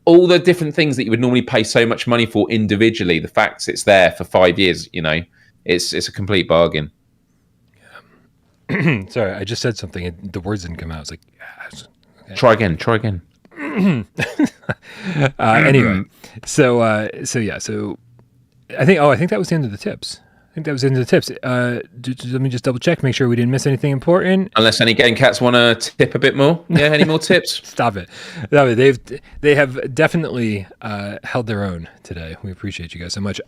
B: all the different things that you would normally pay so much money for individually. The fact it's there for 5 years, it's a complete bargain.
A: Yeah. Sorry, I just said something and the words didn't come out. I was like, yes. Okay.
B: Try again.
A: Anyway, so I think that was the end of the tips. Let me just double check, make sure we didn't miss anything important.
B: Unless any game cats want to tip a bit more. Yeah, any more tips?
A: Stop it. They have definitely held their own today. We appreciate you guys so much.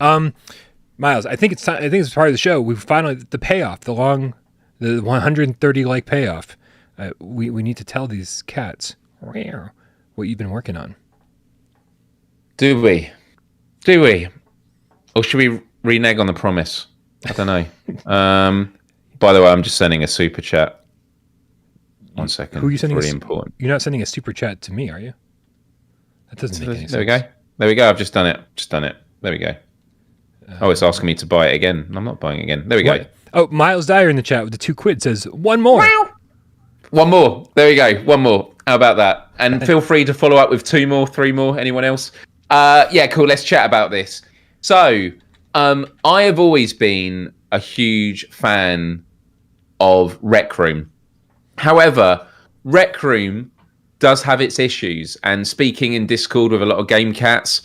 A: Miles, I think it's part of the show. We've finally the payoff, the 130 like payoff. We need to tell these cats what you've been working on.
B: Do we? Or should we renege on the promise? I don't know. By the way, I'm just sending a super chat. 1 second.
A: Who are you sending?
B: Really important.
A: You're not sending a super chat to me, are you? That doesn't make any sense.
B: There we go. I've just done it. There we go. It's asking me to buy it again. I'm not buying it again. There we go.
A: Oh, Miles Dyer in the chat with the £2 says, one more.
B: One more. There we go. One more. How about that? And feel free to follow up with 2 more, 3 more. Anyone else? Yeah, cool. Let's chat about this. So, I have always been a huge fan of Rec Room. However, Rec Room does have its issues. And speaking in Discord with a lot of game cats,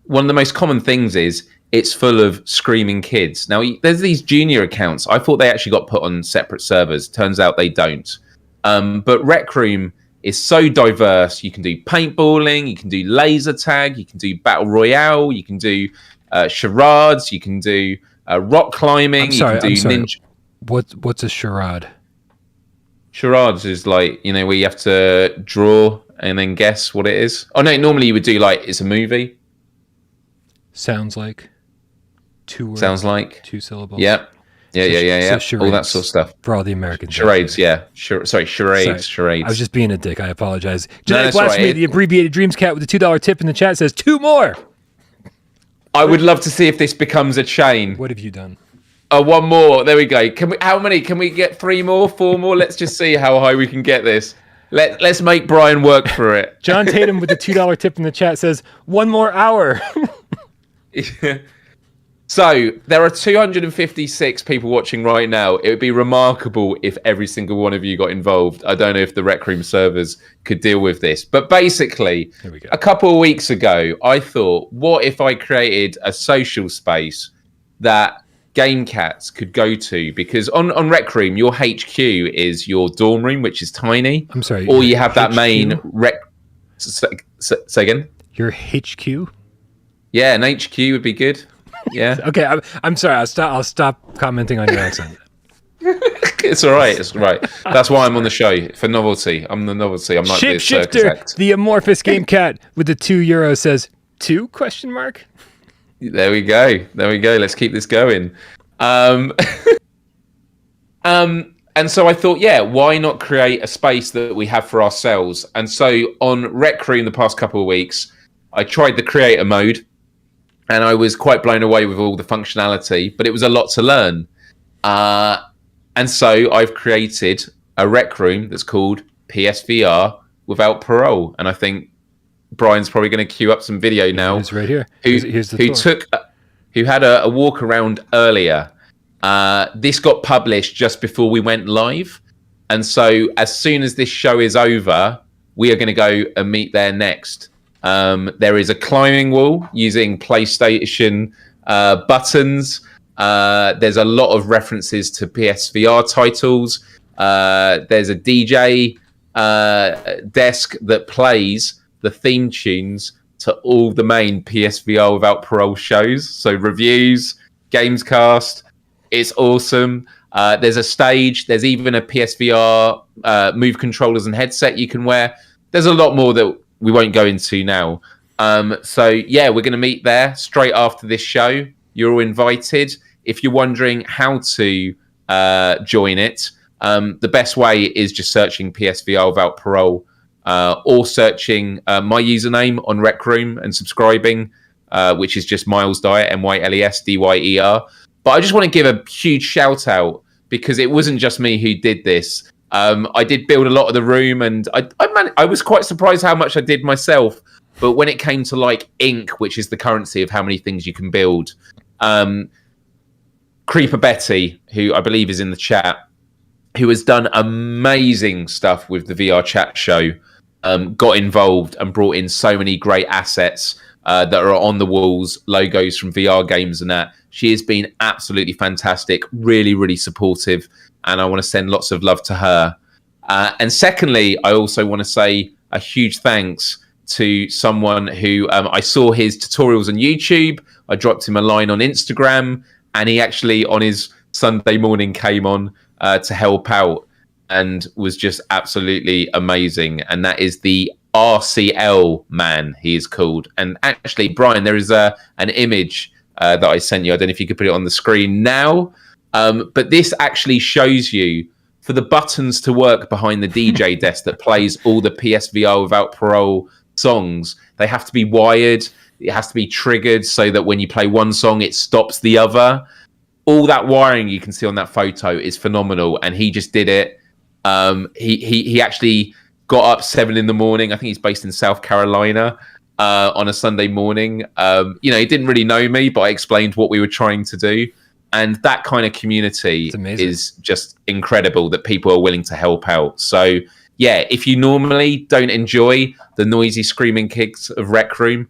B: one of the most common things is it's full of screaming kids. Now, there's these junior accounts. I thought they actually got put on separate servers. Turns out they don't. But Rec Room is so diverse. You can do paintballing, you can do laser tag, you can do battle royale, you can do charades, you can do rock climbing, you can do ninja.
A: What's a charade?
B: Charades is where you have to draw and then guess what it is. Oh no, normally you would do it's a movie.
A: Sounds like 2 words.
B: Sounds like
A: 2 syllables.
B: Yep. Yeah.
A: So
B: all that sort of stuff.
A: For all the Americans.
B: Charades, yeah. Charades.
A: I was just being a dick. I apologize.
B: That's
A: Blasphemy,
B: right.
A: The abbreviated Dreams Cat with the $2 tip in the chat says 2 more.
B: I would love to see if this becomes a chain.
A: What have you done?
B: 1 more. There we go. How many? Can we get 3 more? 4 more? Let's just see how high we can get this. Let's make Bryan work for it.
A: John Tatum with the $2 tip in the chat says 1 more hour.
B: So there are 256 people watching right now. It would be remarkable if every single one of you got involved. I don't know if the Rec Room servers could deal with this. But basically, a couple of weeks ago, I thought, what if I created a social space that game cats could go to? Because on Rec Room, your HQ is your dorm room, which is tiny.
A: I'm sorry.
B: Or you have that main rec. Say again.
A: Your HQ?
B: Yeah, an HQ would be good. Yeah.
A: Okay, I'm sorry. I'll stop commenting on your accent.
B: It's all right. It's all right. That's why I'm on the show, for novelty. I'm the novelty. I'm not the circus
A: Shapeshifter,
B: act.
A: the amorphous game cat with the €2 says 2 question mark.
B: There we go. Let's keep this going. And so I thought, yeah, why not create a space that we have for ourselves? And so on Rec Room the past couple of weeks, I tried the creator mode, and I was quite blown away with all the functionality, but it was a lot to learn. And so I've created a Rec Room that's called PSVR without parole. And I think Brian's probably going to queue up some video now.
A: It's right here. Here's the
B: who had a walk around earlier. This got published just before we went live. And so as soon as this show is over, we are going to go and meet there next. There is a climbing wall using PlayStation buttons. There's a lot of references to PSVR titles. There's a DJ desk that plays the theme tunes to all the main PSVR without parole shows. So reviews, GAMESCAST. It's awesome. There's a stage. There's even a PSVR move controllers and headset you can wear. There's a lot more that we won't go into now. So yeah, we're going to meet there straight after this show. You're all invited. If you're wondering how to join it, the best way is just searching PSVR without parole, or searching my username on Rec Room and subscribing, which is just Miles Dyer, MYLESDYER. But I just want to give a huge shout out, because it wasn't just me who did this. I did build a lot of the room, and I was quite surprised how much I did myself. But when it came to like ink, which is the currency of how many things you can build, Creeper Betty, who I believe is in the chat, who has done amazing stuff with the VR chat show, got involved and brought in so many great assets that are on the walls, logos from VR games and that. She has been absolutely fantastic, really, really supportive, and I want to send lots of love to her. And secondly, I also want to say a huge thanks to someone who I saw his tutorials on YouTube. I dropped him a line on Instagram, and he actually on his Sunday morning came on to help out and was just absolutely amazing. And that is the RCL man, he is called. And actually, Brian, there is an image that I sent you. I don't know if you could put it on the screen now. But this actually shows you, for the buttons to work behind the DJ desk that plays all the PSVR without parole songs, they have to be wired. It has to be triggered so that when you play one song, it stops the other. All that wiring you can see on that photo is phenomenal, and he just did it. He actually got up 7 a.m. I think he's based in South Carolina on a Sunday morning. He didn't really know me, but I explained what we were trying to do. And that kind of community is just incredible, that people are willing to help out. So, yeah, if you normally don't enjoy the noisy screaming kicks of Rec Room,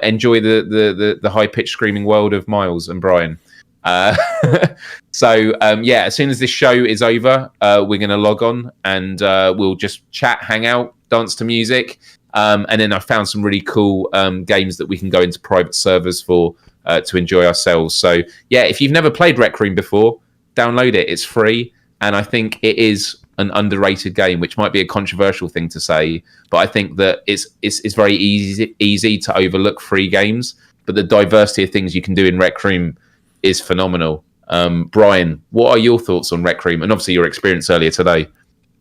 B: enjoy the high-pitched screaming world of Miles and Bryan. As soon as this show is over, we're going to log on and we'll just chat, hang out, dance to music. And then I found some really cool games that we can go into private servers for to enjoy ourselves. So, yeah, if you've never played Rec Room before, download it. It's free. And I think it is an underrated game, which might be a controversial thing to say. But I think that it's very easy to overlook free games. But the diversity of things you can do in Rec Room is phenomenal. Bryan, what are your thoughts on Rec Room? And obviously your experience earlier today.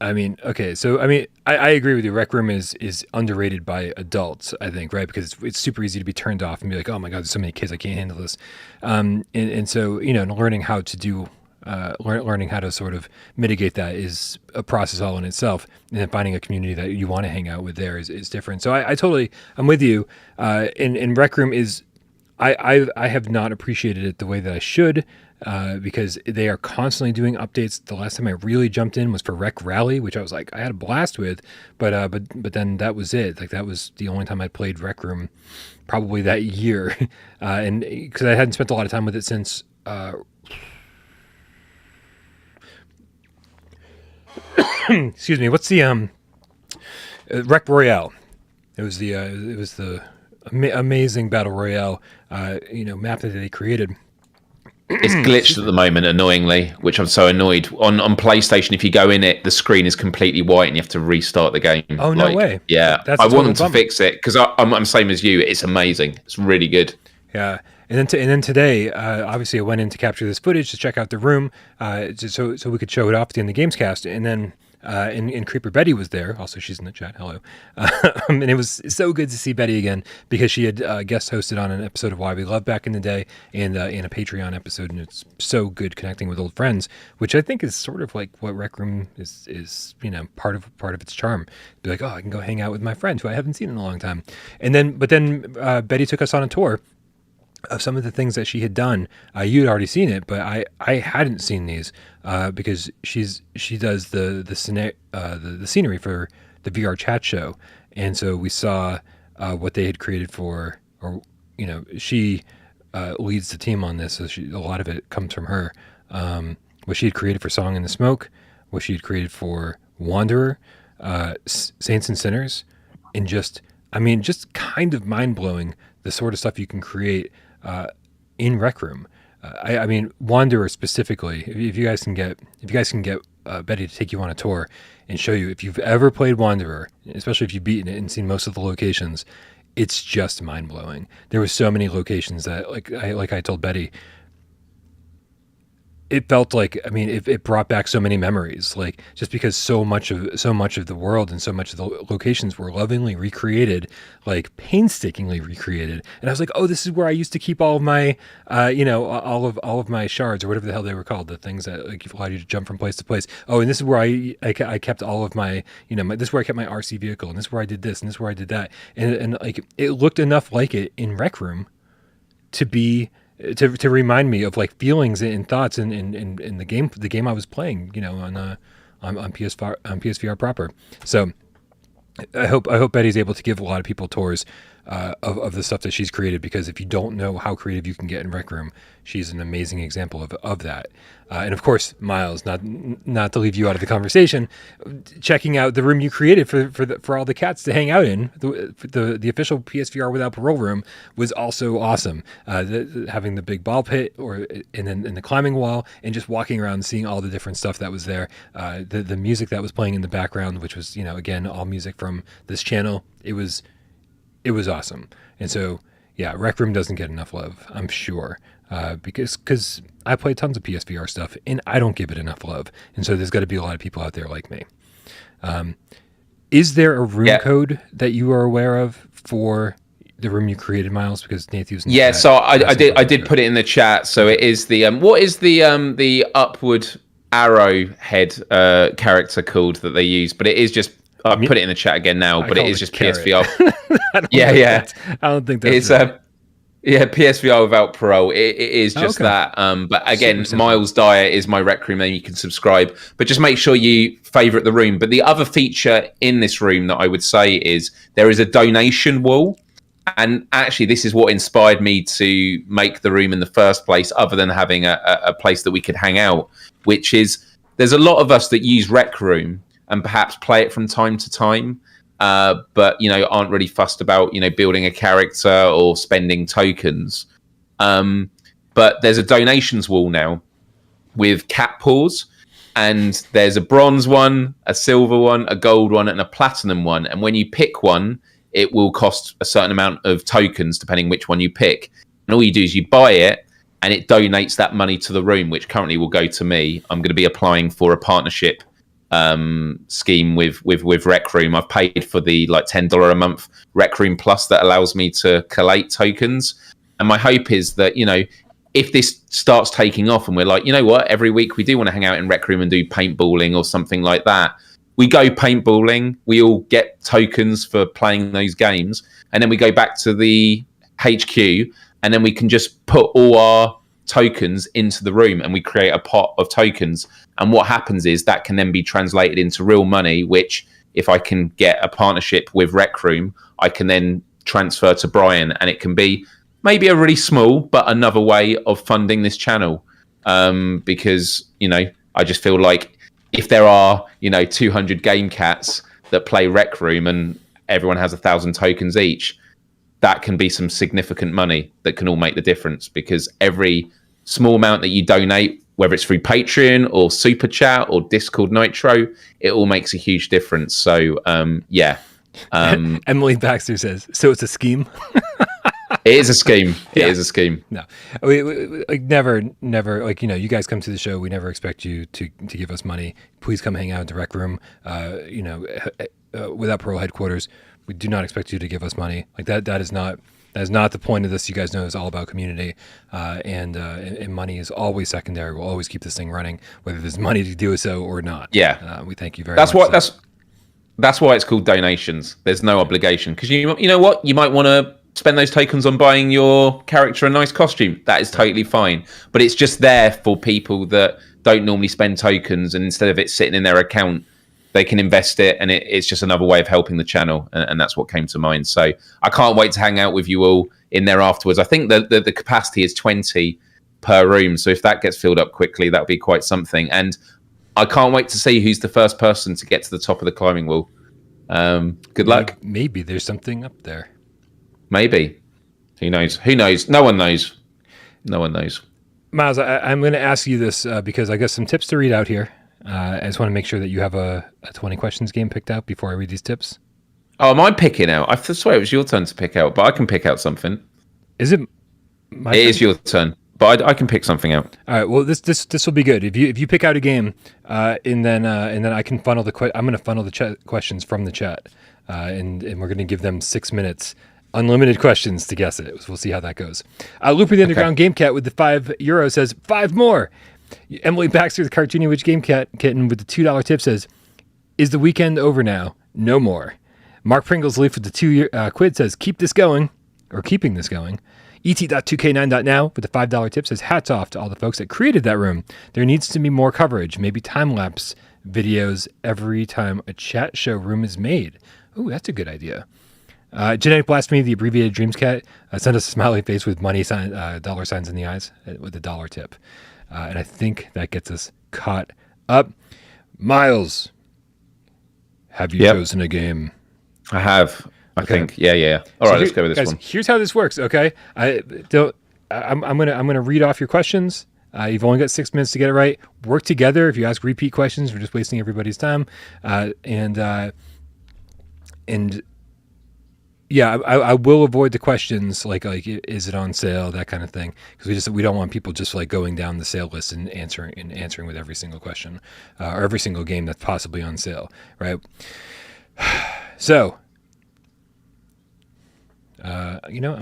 A: I mean, okay, so I agree with you. Rec Room is underrated by adults, I think, right? Because it's super easy to be turned off and be like, oh my God, there's so many kids, I can't handle this. And so, learning how to do, learning how to sort of mitigate that is a process all in itself. And then finding a community that you want to hang out with there is different. So I'm with you. In Rec Room I have not appreciated it the way that I should, because they are constantly doing updates. The last time I really jumped in was for Rec Rally, which I was like, I had a blast with, but then that was it. Like, that was the only time I played Rec Room, probably that year, and because I hadn't spent a lot of time with it since. Excuse me. What's the Rec Royale? It was the amazing battle royale, map that they created.
B: It's glitched at the moment, annoyingly, which I'm so annoyed. On PlayStation, if you go in it, the screen is completely white and you have to restart the game.
A: Oh, no way.
B: Yeah,
A: That's
B: I
A: a
B: want them
A: total
B: to fix it because I'm same as you. It's amazing. It's really good.
A: Yeah, and then today, obviously, I went in to capture this footage to check out the room, so we could show it off at the end of the Gamescast, and then. And Creeper Betty was there. Also, she's in the chat. Hello. And it was so good to see Betty again because she had guest hosted on an episode of Why We Love back in the day and in a Patreon episode. And it's so good connecting with old friends, which I think is sort of like what Rec Room is part of its charm. Be like, oh, I can go hang out with my friend who I haven't seen in a long time. But then Betty took us on a tour of some of the things that she had done. You'd already seen it, but I hadn't seen these because she does the scenery for the VR chat show, and so we saw what they had created for, or she leads the team on this, so a lot of it comes from her. What she had created for Song in the Smoke, what she had created for Wanderer, Saints and Sinners, and just kind of mind blowing the sort of stuff you can create in Rec Room. I mean, Wanderer specifically. If you guys can get Betty to take you on a tour and show you, if you've ever played Wanderer, especially if you've beaten it and seen most of the locations, it's just mind blowing. There were so many locations that, like I told Betty, it felt like, it brought back so many memories, like just because so much of the world and so much of the locations were lovingly recreated, like painstakingly recreated. And I was like, oh, this is where I used to keep all of my, all of my shards, or whatever the hell they were called, the things that like allowed you to jump from place to place. Oh, and this is where I kept all of my, this is where I kept my RC vehicle, and this is where I did this, and this is where I did that. And like, it looked enough like it in Rec Room to be, to remind me of like feelings and thoughts in the game I was playing, on PSVR proper. So I hope Betty's able to give a lot of people tours of the stuff that she's created, because if you don't know how creative you can get in Rec Room, she's an amazing example of that. And of course, Miles, not to leave you out of the conversation, checking out the room you created for all the cats to hang out in, the official PSVR Without Parole room was also awesome. Having the big ball pit and then the climbing wall, and just walking around and seeing all the different stuff that was there. The music that was playing in the background, which was again all music from this channel. It was awesome. And so, yeah, Rec Room doesn't get enough love, I'm sure, because I play tons of PSVR stuff and I don't give it enough love. And so there's got to be a lot of people out there like me. Is there a room code that you are aware of for the room you created, Miles? Because Nathan's
B: so I did put it in the chat. So it is the what is the upward arrow head character called that they use? But it is just, I'll put it in the chat again now, but it is just PSVR.
A: I don't think that's
B: PSVR Without Parole. It is just that. But again, Miles Dyer is my Rec Room name. You can subscribe, but just make sure you favorite the room. But the other feature in this room that I would say is there is a donation wall. And actually, this is what inspired me to make the room in the first place, other than having a place that we could hang out, which is, there's a lot of us that use Rec Room and perhaps play it from time to time, but aren't really fussed about building a character or spending tokens. But there's a donations wall now with cat paws, and there's a bronze one, a silver one, a gold one, and a platinum one. And when you pick one, it will cost a certain amount of tokens depending which one you pick. And all you do is you buy it, and it donates that money to the room, which currently will go to me. I'm going to be applying for a partnership scheme with Rec Room. I've paid for the $10 a month Rec Room Plus that allows me to collate tokens, and my hope is that if this starts taking off and we're like, what, every week we do want to hang out in Rec Room and do paintballing or something like that, we go paintballing, we all get tokens for playing those games, and then we go back to the HQ, and then we can just put all our tokens into the room and we create a pot of tokens. And what happens is that can then be translated into real money, which if I can get a partnership with Rec Room, I can then transfer to Bryan, and it can be maybe a really small but another way of funding this channel, because I just feel like if there are 200 game cats that play Rec Room, and everyone has 1,000 tokens each, that can be some significant money that can all make the difference, because every small amount that you donate, whether it's through Patreon or Super Chat or Discord Nitro, it all makes a huge difference. So, yeah.
A: Emily Baxter says, so it's a scheme?
B: It is a scheme. It is a scheme.
A: No, we like never, like, you know, you guys come to the show. We never expect you to give us money. Please come hang out in the rec room. You know, without Parole headquarters, we do not expect you to give us money. Like that is not the point of this. You guys know it's all about community, and money is always secondary. We'll always keep this thing running, whether there's money to do so or not.
B: Yeah,
A: we thank you very much.
B: That's why it's called donations. There's no obligation, because you know what, you might want to spend those tokens on buying your character a nice costume. That is totally fine, but it's just there for people that don't normally spend tokens, and instead of it sitting in their account, they can invest it, and it's just another way of helping the channel, and that's what came to mind. So I can't wait to hang out with you all in there afterwards. I think the capacity is 20 per room, so if that gets filled up quickly, that'll be quite something. And I can't wait to see who's the first person to get to the top of the climbing wall. Good luck.
A: Maybe there's something up there.
B: Maybe. Who knows? Who knows? No one knows. No one knows.
A: Miles, I'm going to ask you this because I got some tips to read out here. I just want to make sure that you have a 20 questions game picked out before I read these tips.
B: Oh, am I picking out? I swear it was your turn to pick out, but I can pick out something.
A: Is it my
B: turn? It
A: turn?
B: is your turn, but I can pick something out.
A: All right. Well, this will be good. If you pick out a game, and then I can funnel I'm going to funnel the questions from the chat, and we're going to give them 6 minutes. Unlimited questions to guess it. We'll see how that goes. Looper the Underground Game Cat with the €5 says 5 more. Emily Baxter, the Cartoony Witch Game Kitten with the $2 tip says, is the weekend over now? No more. Mark Pringles Leaf with the 2 quid says, keeping this going. et.2k9.now with the $5 tip says, hats off to all the folks that created that room. There needs to be more coverage, maybe time-lapse videos every time a chat show room is made. Ooh, that's a good idea. Genetic Blasphemy, the abbreviated Dreams Cat, sent us a smiley face with money sign, dollar signs in the eyes with the $1 tip. And I think that gets us caught up. Miles, have you chosen a game?
B: I have. I think. Yeah. All right, let's go with this one.
A: Here's how this works, okay? I'm gonna read off your questions. You've only got 6 minutes to get it right. Work together. If you ask repeat questions, we're just wasting everybody's time. And yeah, I will avoid the questions like is it on sale, that kind of thing, because we don't want people just like going down the sale list and answering with every single question or every single game that's possibly on sale, right? So, you know,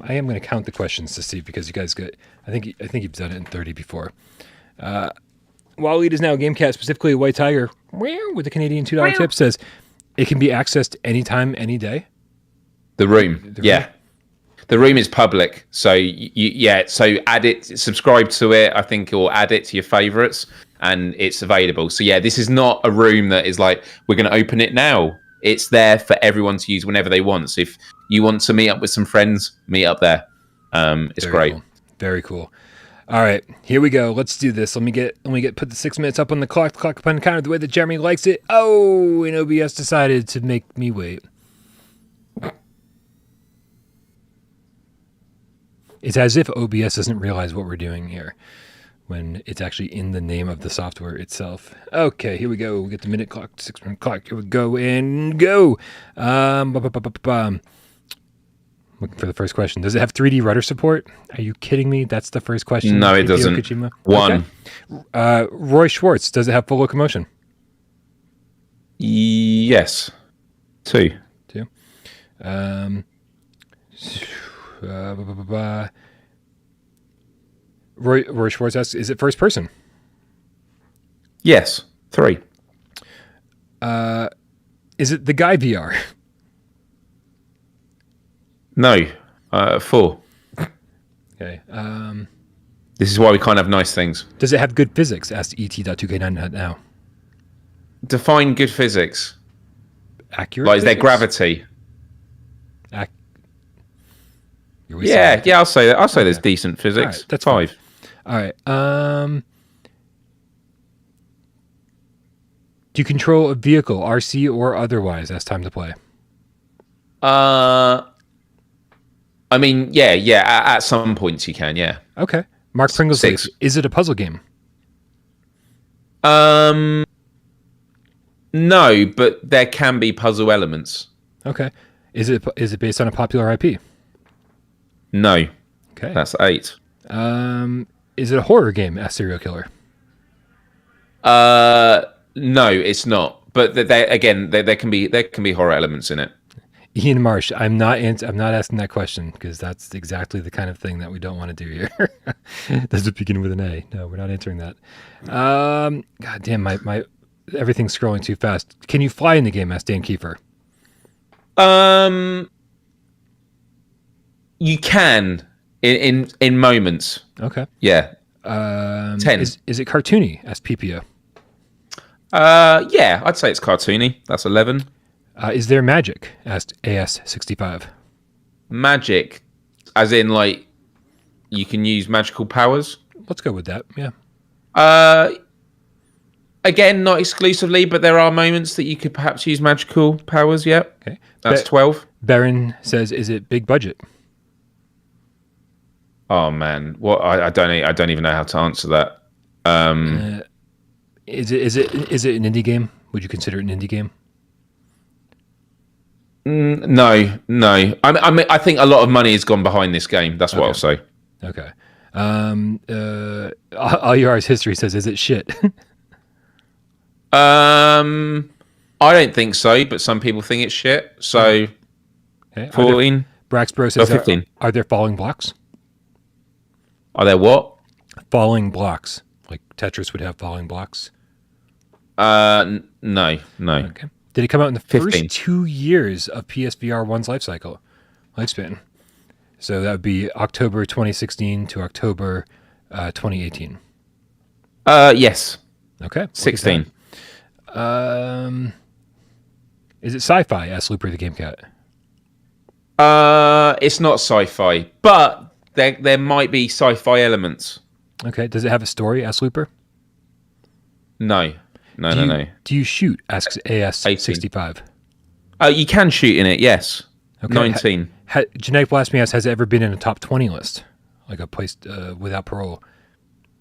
A: I am gonna count the questions to see, because you guys get. I think you've done it in 30 before. Waleed is now a game cat, specifically a white tiger with the Canadian $2 tip says it can be accessed anytime, any day.
B: The room. Yeah. The room is public. So so add it, subscribe to it, I think, or add it to your favorites, and it's available. So yeah, this is not a room that is like, we're going to open it now. It's there for everyone to use whenever they want. So if you want to meet up with some friends, meet up there. It's great.
A: Cool. Very cool. All right, here we go. Let's do this. Let me put the 6 minutes up on the clock. The clock upon the counter the way that Jeremy likes it. Oh, and OBS decided to make me wait. It's as if OBS doesn't realize what we're doing here when it's actually in the name of the software itself. Okay, here we go. We get the minute clock, 6 minute clock. Here we go and go. Looking for the first question. Does it have 3D rudder support? Are you kidding me? That's the first question.
B: No, it doesn't. Kojima? One.
A: Okay. Roy Schwartz, does it have full locomotion?
B: Yes. 2.
A: Roy Schwartz asks, is it first person?
B: Yes. 3.
A: Is it the Guy VR?
B: No. 4.
A: Okay.
B: This is why we can't have nice things.
A: Does it have good physics? Asked et.2k9 now.
B: Define good physics.
A: Accurate.
B: Like, is there gravity?
A: Yeah,
B: I'll say that. I'll say there's decent physics.
A: Right, that's
B: 5.
A: Fine. All right. Do you control a vehicle, RC or otherwise, as time to play?
B: I mean, yeah. At some points you can, yeah.
A: Okay. Mark Pringle's
B: 6.
A: Is it a puzzle game?
B: No, but there can be puzzle elements.
A: Okay. Is it based on a popular IP?
B: No.
A: Okay.
B: That's 8.
A: Is it a horror game? Asked Serial Killer.
B: No, it's not. But there can be horror elements in it.
A: Ian Marsh, I'm not asking that question because that's exactly the kind of thing that we don't want to do here. Does it begin with an A? No, we're not answering that. God damn, my everything's scrolling too fast. Can you fly in the game? Asked Dan Kiefer.
B: You can in moments.
A: Okay.
B: Yeah.
A: 10.
B: 10.
A: Is it cartoony? Asked PPO.
B: Yeah, I'd say it's cartoony. That's 11.
A: Is there magic? Asked AS65.
B: Magic, as in like you can use magical powers.
A: Let's go with that. Yeah.
B: Again, not exclusively, but there are moments that you could perhaps use magical powers. Yeah.
A: Okay.
B: That's 12.
A: Baron says, "Is it big budget?"
B: Oh man, what I don't even know how to answer that.
A: Is it an indie game? Would you consider it an indie game?
B: No. I think a lot of money has gone behind this game. That's what I'll say.
A: Okay. All yours history says, "Is it shit?"
B: I don't think so, but some people think it's shit. So,
A: Okay.
B: 14.
A: Braxbro says,
B: 15.
A: Are there falling blocks?
B: Are there what?
A: Falling blocks, like Tetris would have falling blocks.
B: No.
A: Okay. Did it come out in the
B: 15.
A: first 2 years of PSVR 1's lifespan? So that would be October 2016 to October 2018.
B: Yes.
A: Okay.
B: 16.
A: Is it sci-fi? Asked Looper the Game Cat.
B: It's not sci-fi, but there might be sci-fi elements.
A: Okay. Does it have a story? Asked Looper.
B: No.
A: Do you shoot? Asks AS65.
B: You can shoot in it, yes. Okay. 19.
A: Genetic Blasphemy asks, has it ever been in a top 20 list? Like a place without parole?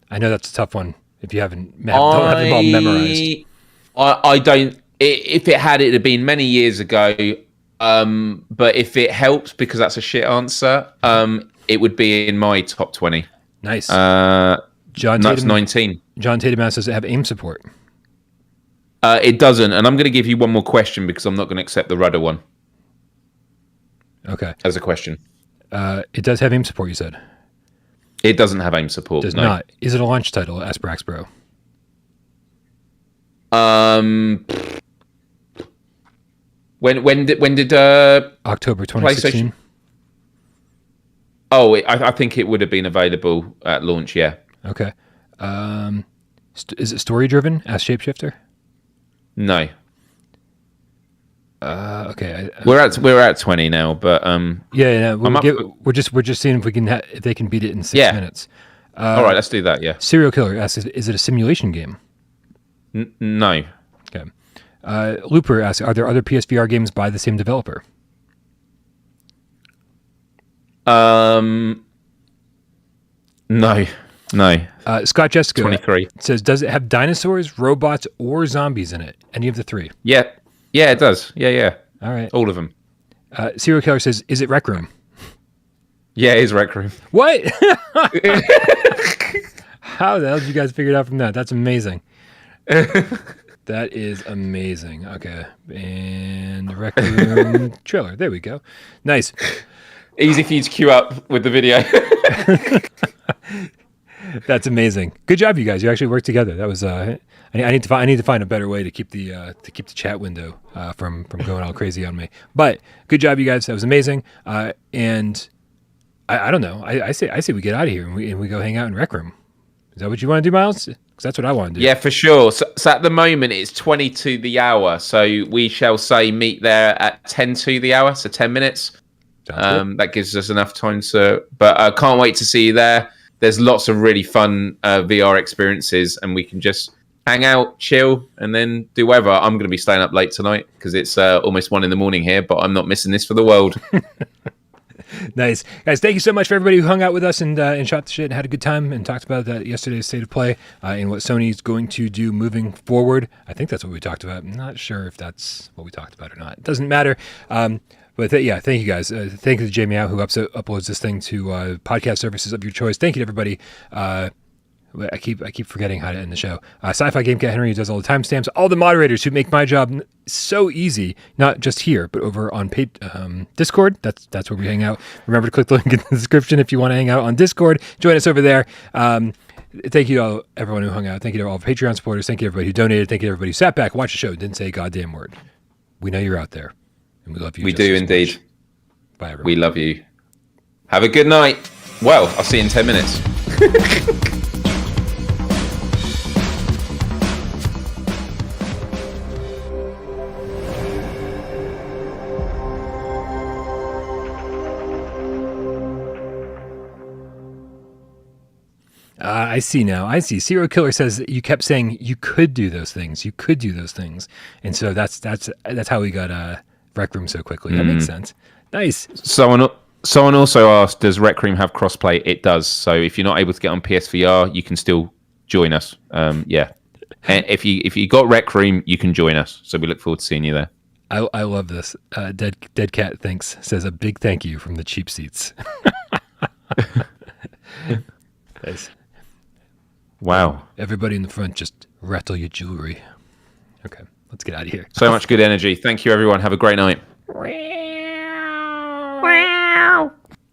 A: I know that's a tough one if you don't have them all memorized.
B: I don't. If it had, it'd have been many years ago. But if it helps, because that's a shit answer, it would be in my top 20.
A: Nice.
B: That's 19.
A: John Tatum says, does it have aim support?
B: It doesn't, and I'm going to give you one more question because I'm not going to accept the rudder one.
A: Okay.
B: As a question.
A: It does have aim support, you said?
B: It doesn't have aim support.
A: Does not. Is it a launch title? Ask Braxbro.
B: When did
A: October 2016?
B: Oh, I think it would have been available at launch. Yeah.
A: Okay. Is it story driven? Ask Shapeshifter.
B: No.
A: Okay.
B: We're at 20 now, but
A: we're just seeing if we can if they can beat it in 6 minutes.
B: All right, let's do that. Yeah.
A: Serial Killer asks, is it a simulation game?
B: No.
A: Okay. Looper asks, are there other PSVR games by the same developer?
B: No.
A: Scott Jessica
B: 23
A: says, does it have dinosaurs, robots, or zombies in it? Any of the three?
B: Yeah, it does. Yeah.
A: All right.
B: All of them.
A: Serial Killer says, is it Rec Room?
B: Yeah, it is Rec Room.
A: What? How the hell did you guys figure it out from that? That's amazing. That is amazing. Okay. And Rec Room trailer. There we go. Nice.
B: Easy for you to queue up with the video.
A: That's amazing. Good job, you guys. You actually worked together. That was. I need to find a better way to keep the chat window from going all crazy on me. But good job, you guys. That was amazing. And I don't know. I say we get out of here and we go hang out in Rec Room. Is that what you want to do, Miles? Because that's what I want to do.
B: Yeah, for sure. So at the moment it's 20 to the hour. So we shall say meet there at 10 to the hour. So 10 minutes. That gives us enough time to. But I can't wait to see you there. There's lots of really fun VR experiences, and we can just hang out, chill, and then do whatever. I'm going to be staying up late tonight because it's almost 1 a.m. here, but I'm not missing this for the world.
A: Nice. Guys, thank you so much for everybody who hung out with us and shot the shit and had a good time and talked about yesterday's state of play and what Sony's going to do moving forward. I think that's what we talked about. I'm not sure if that's what we talked about or not. It doesn't matter. But thank you guys. Thank you to Jamie Out who uploads this thing to podcast services of your choice. Thank you to everybody. I keep forgetting how to end the show. Sci-Fi Game Cat Henry who does all the timestamps. All the moderators who make my job so easy, not just here, but over on Discord. That's where we hang out. Remember to click the link in the description if you want to hang out on Discord. Join us over there. Thank you to everyone who hung out. Thank you to all the Patreon supporters. Thank you to everybody who donated. Thank you to everybody who sat back, watched the show, didn't say a goddamn word. We know you're out there, and we love you.
B: We do indeed.
A: Bye, everyone.
B: We love you. Have a good night. Well, I'll see you in 10 minutes.
A: I see now. I see. Serial Killer says that you kept saying you could do those things. You could do those things, and so that's how we got Rec Room so quickly. That makes sense. Nice.
B: Someone also asked, does Rec Room have crossplay? It does. So if you're not able to get on PSVR, you can still join us. Yeah. And if you got Rec Room, you can join us. So we look forward to seeing you there.
A: I love this. Dead Cat says a big thank you from the cheap seats. Nice.
B: Wow.
A: Everybody in the front, just rattle your jewelry. Okay, let's get out of here.
B: So much good energy. Thank you, everyone. Have a great night.
C: Wow.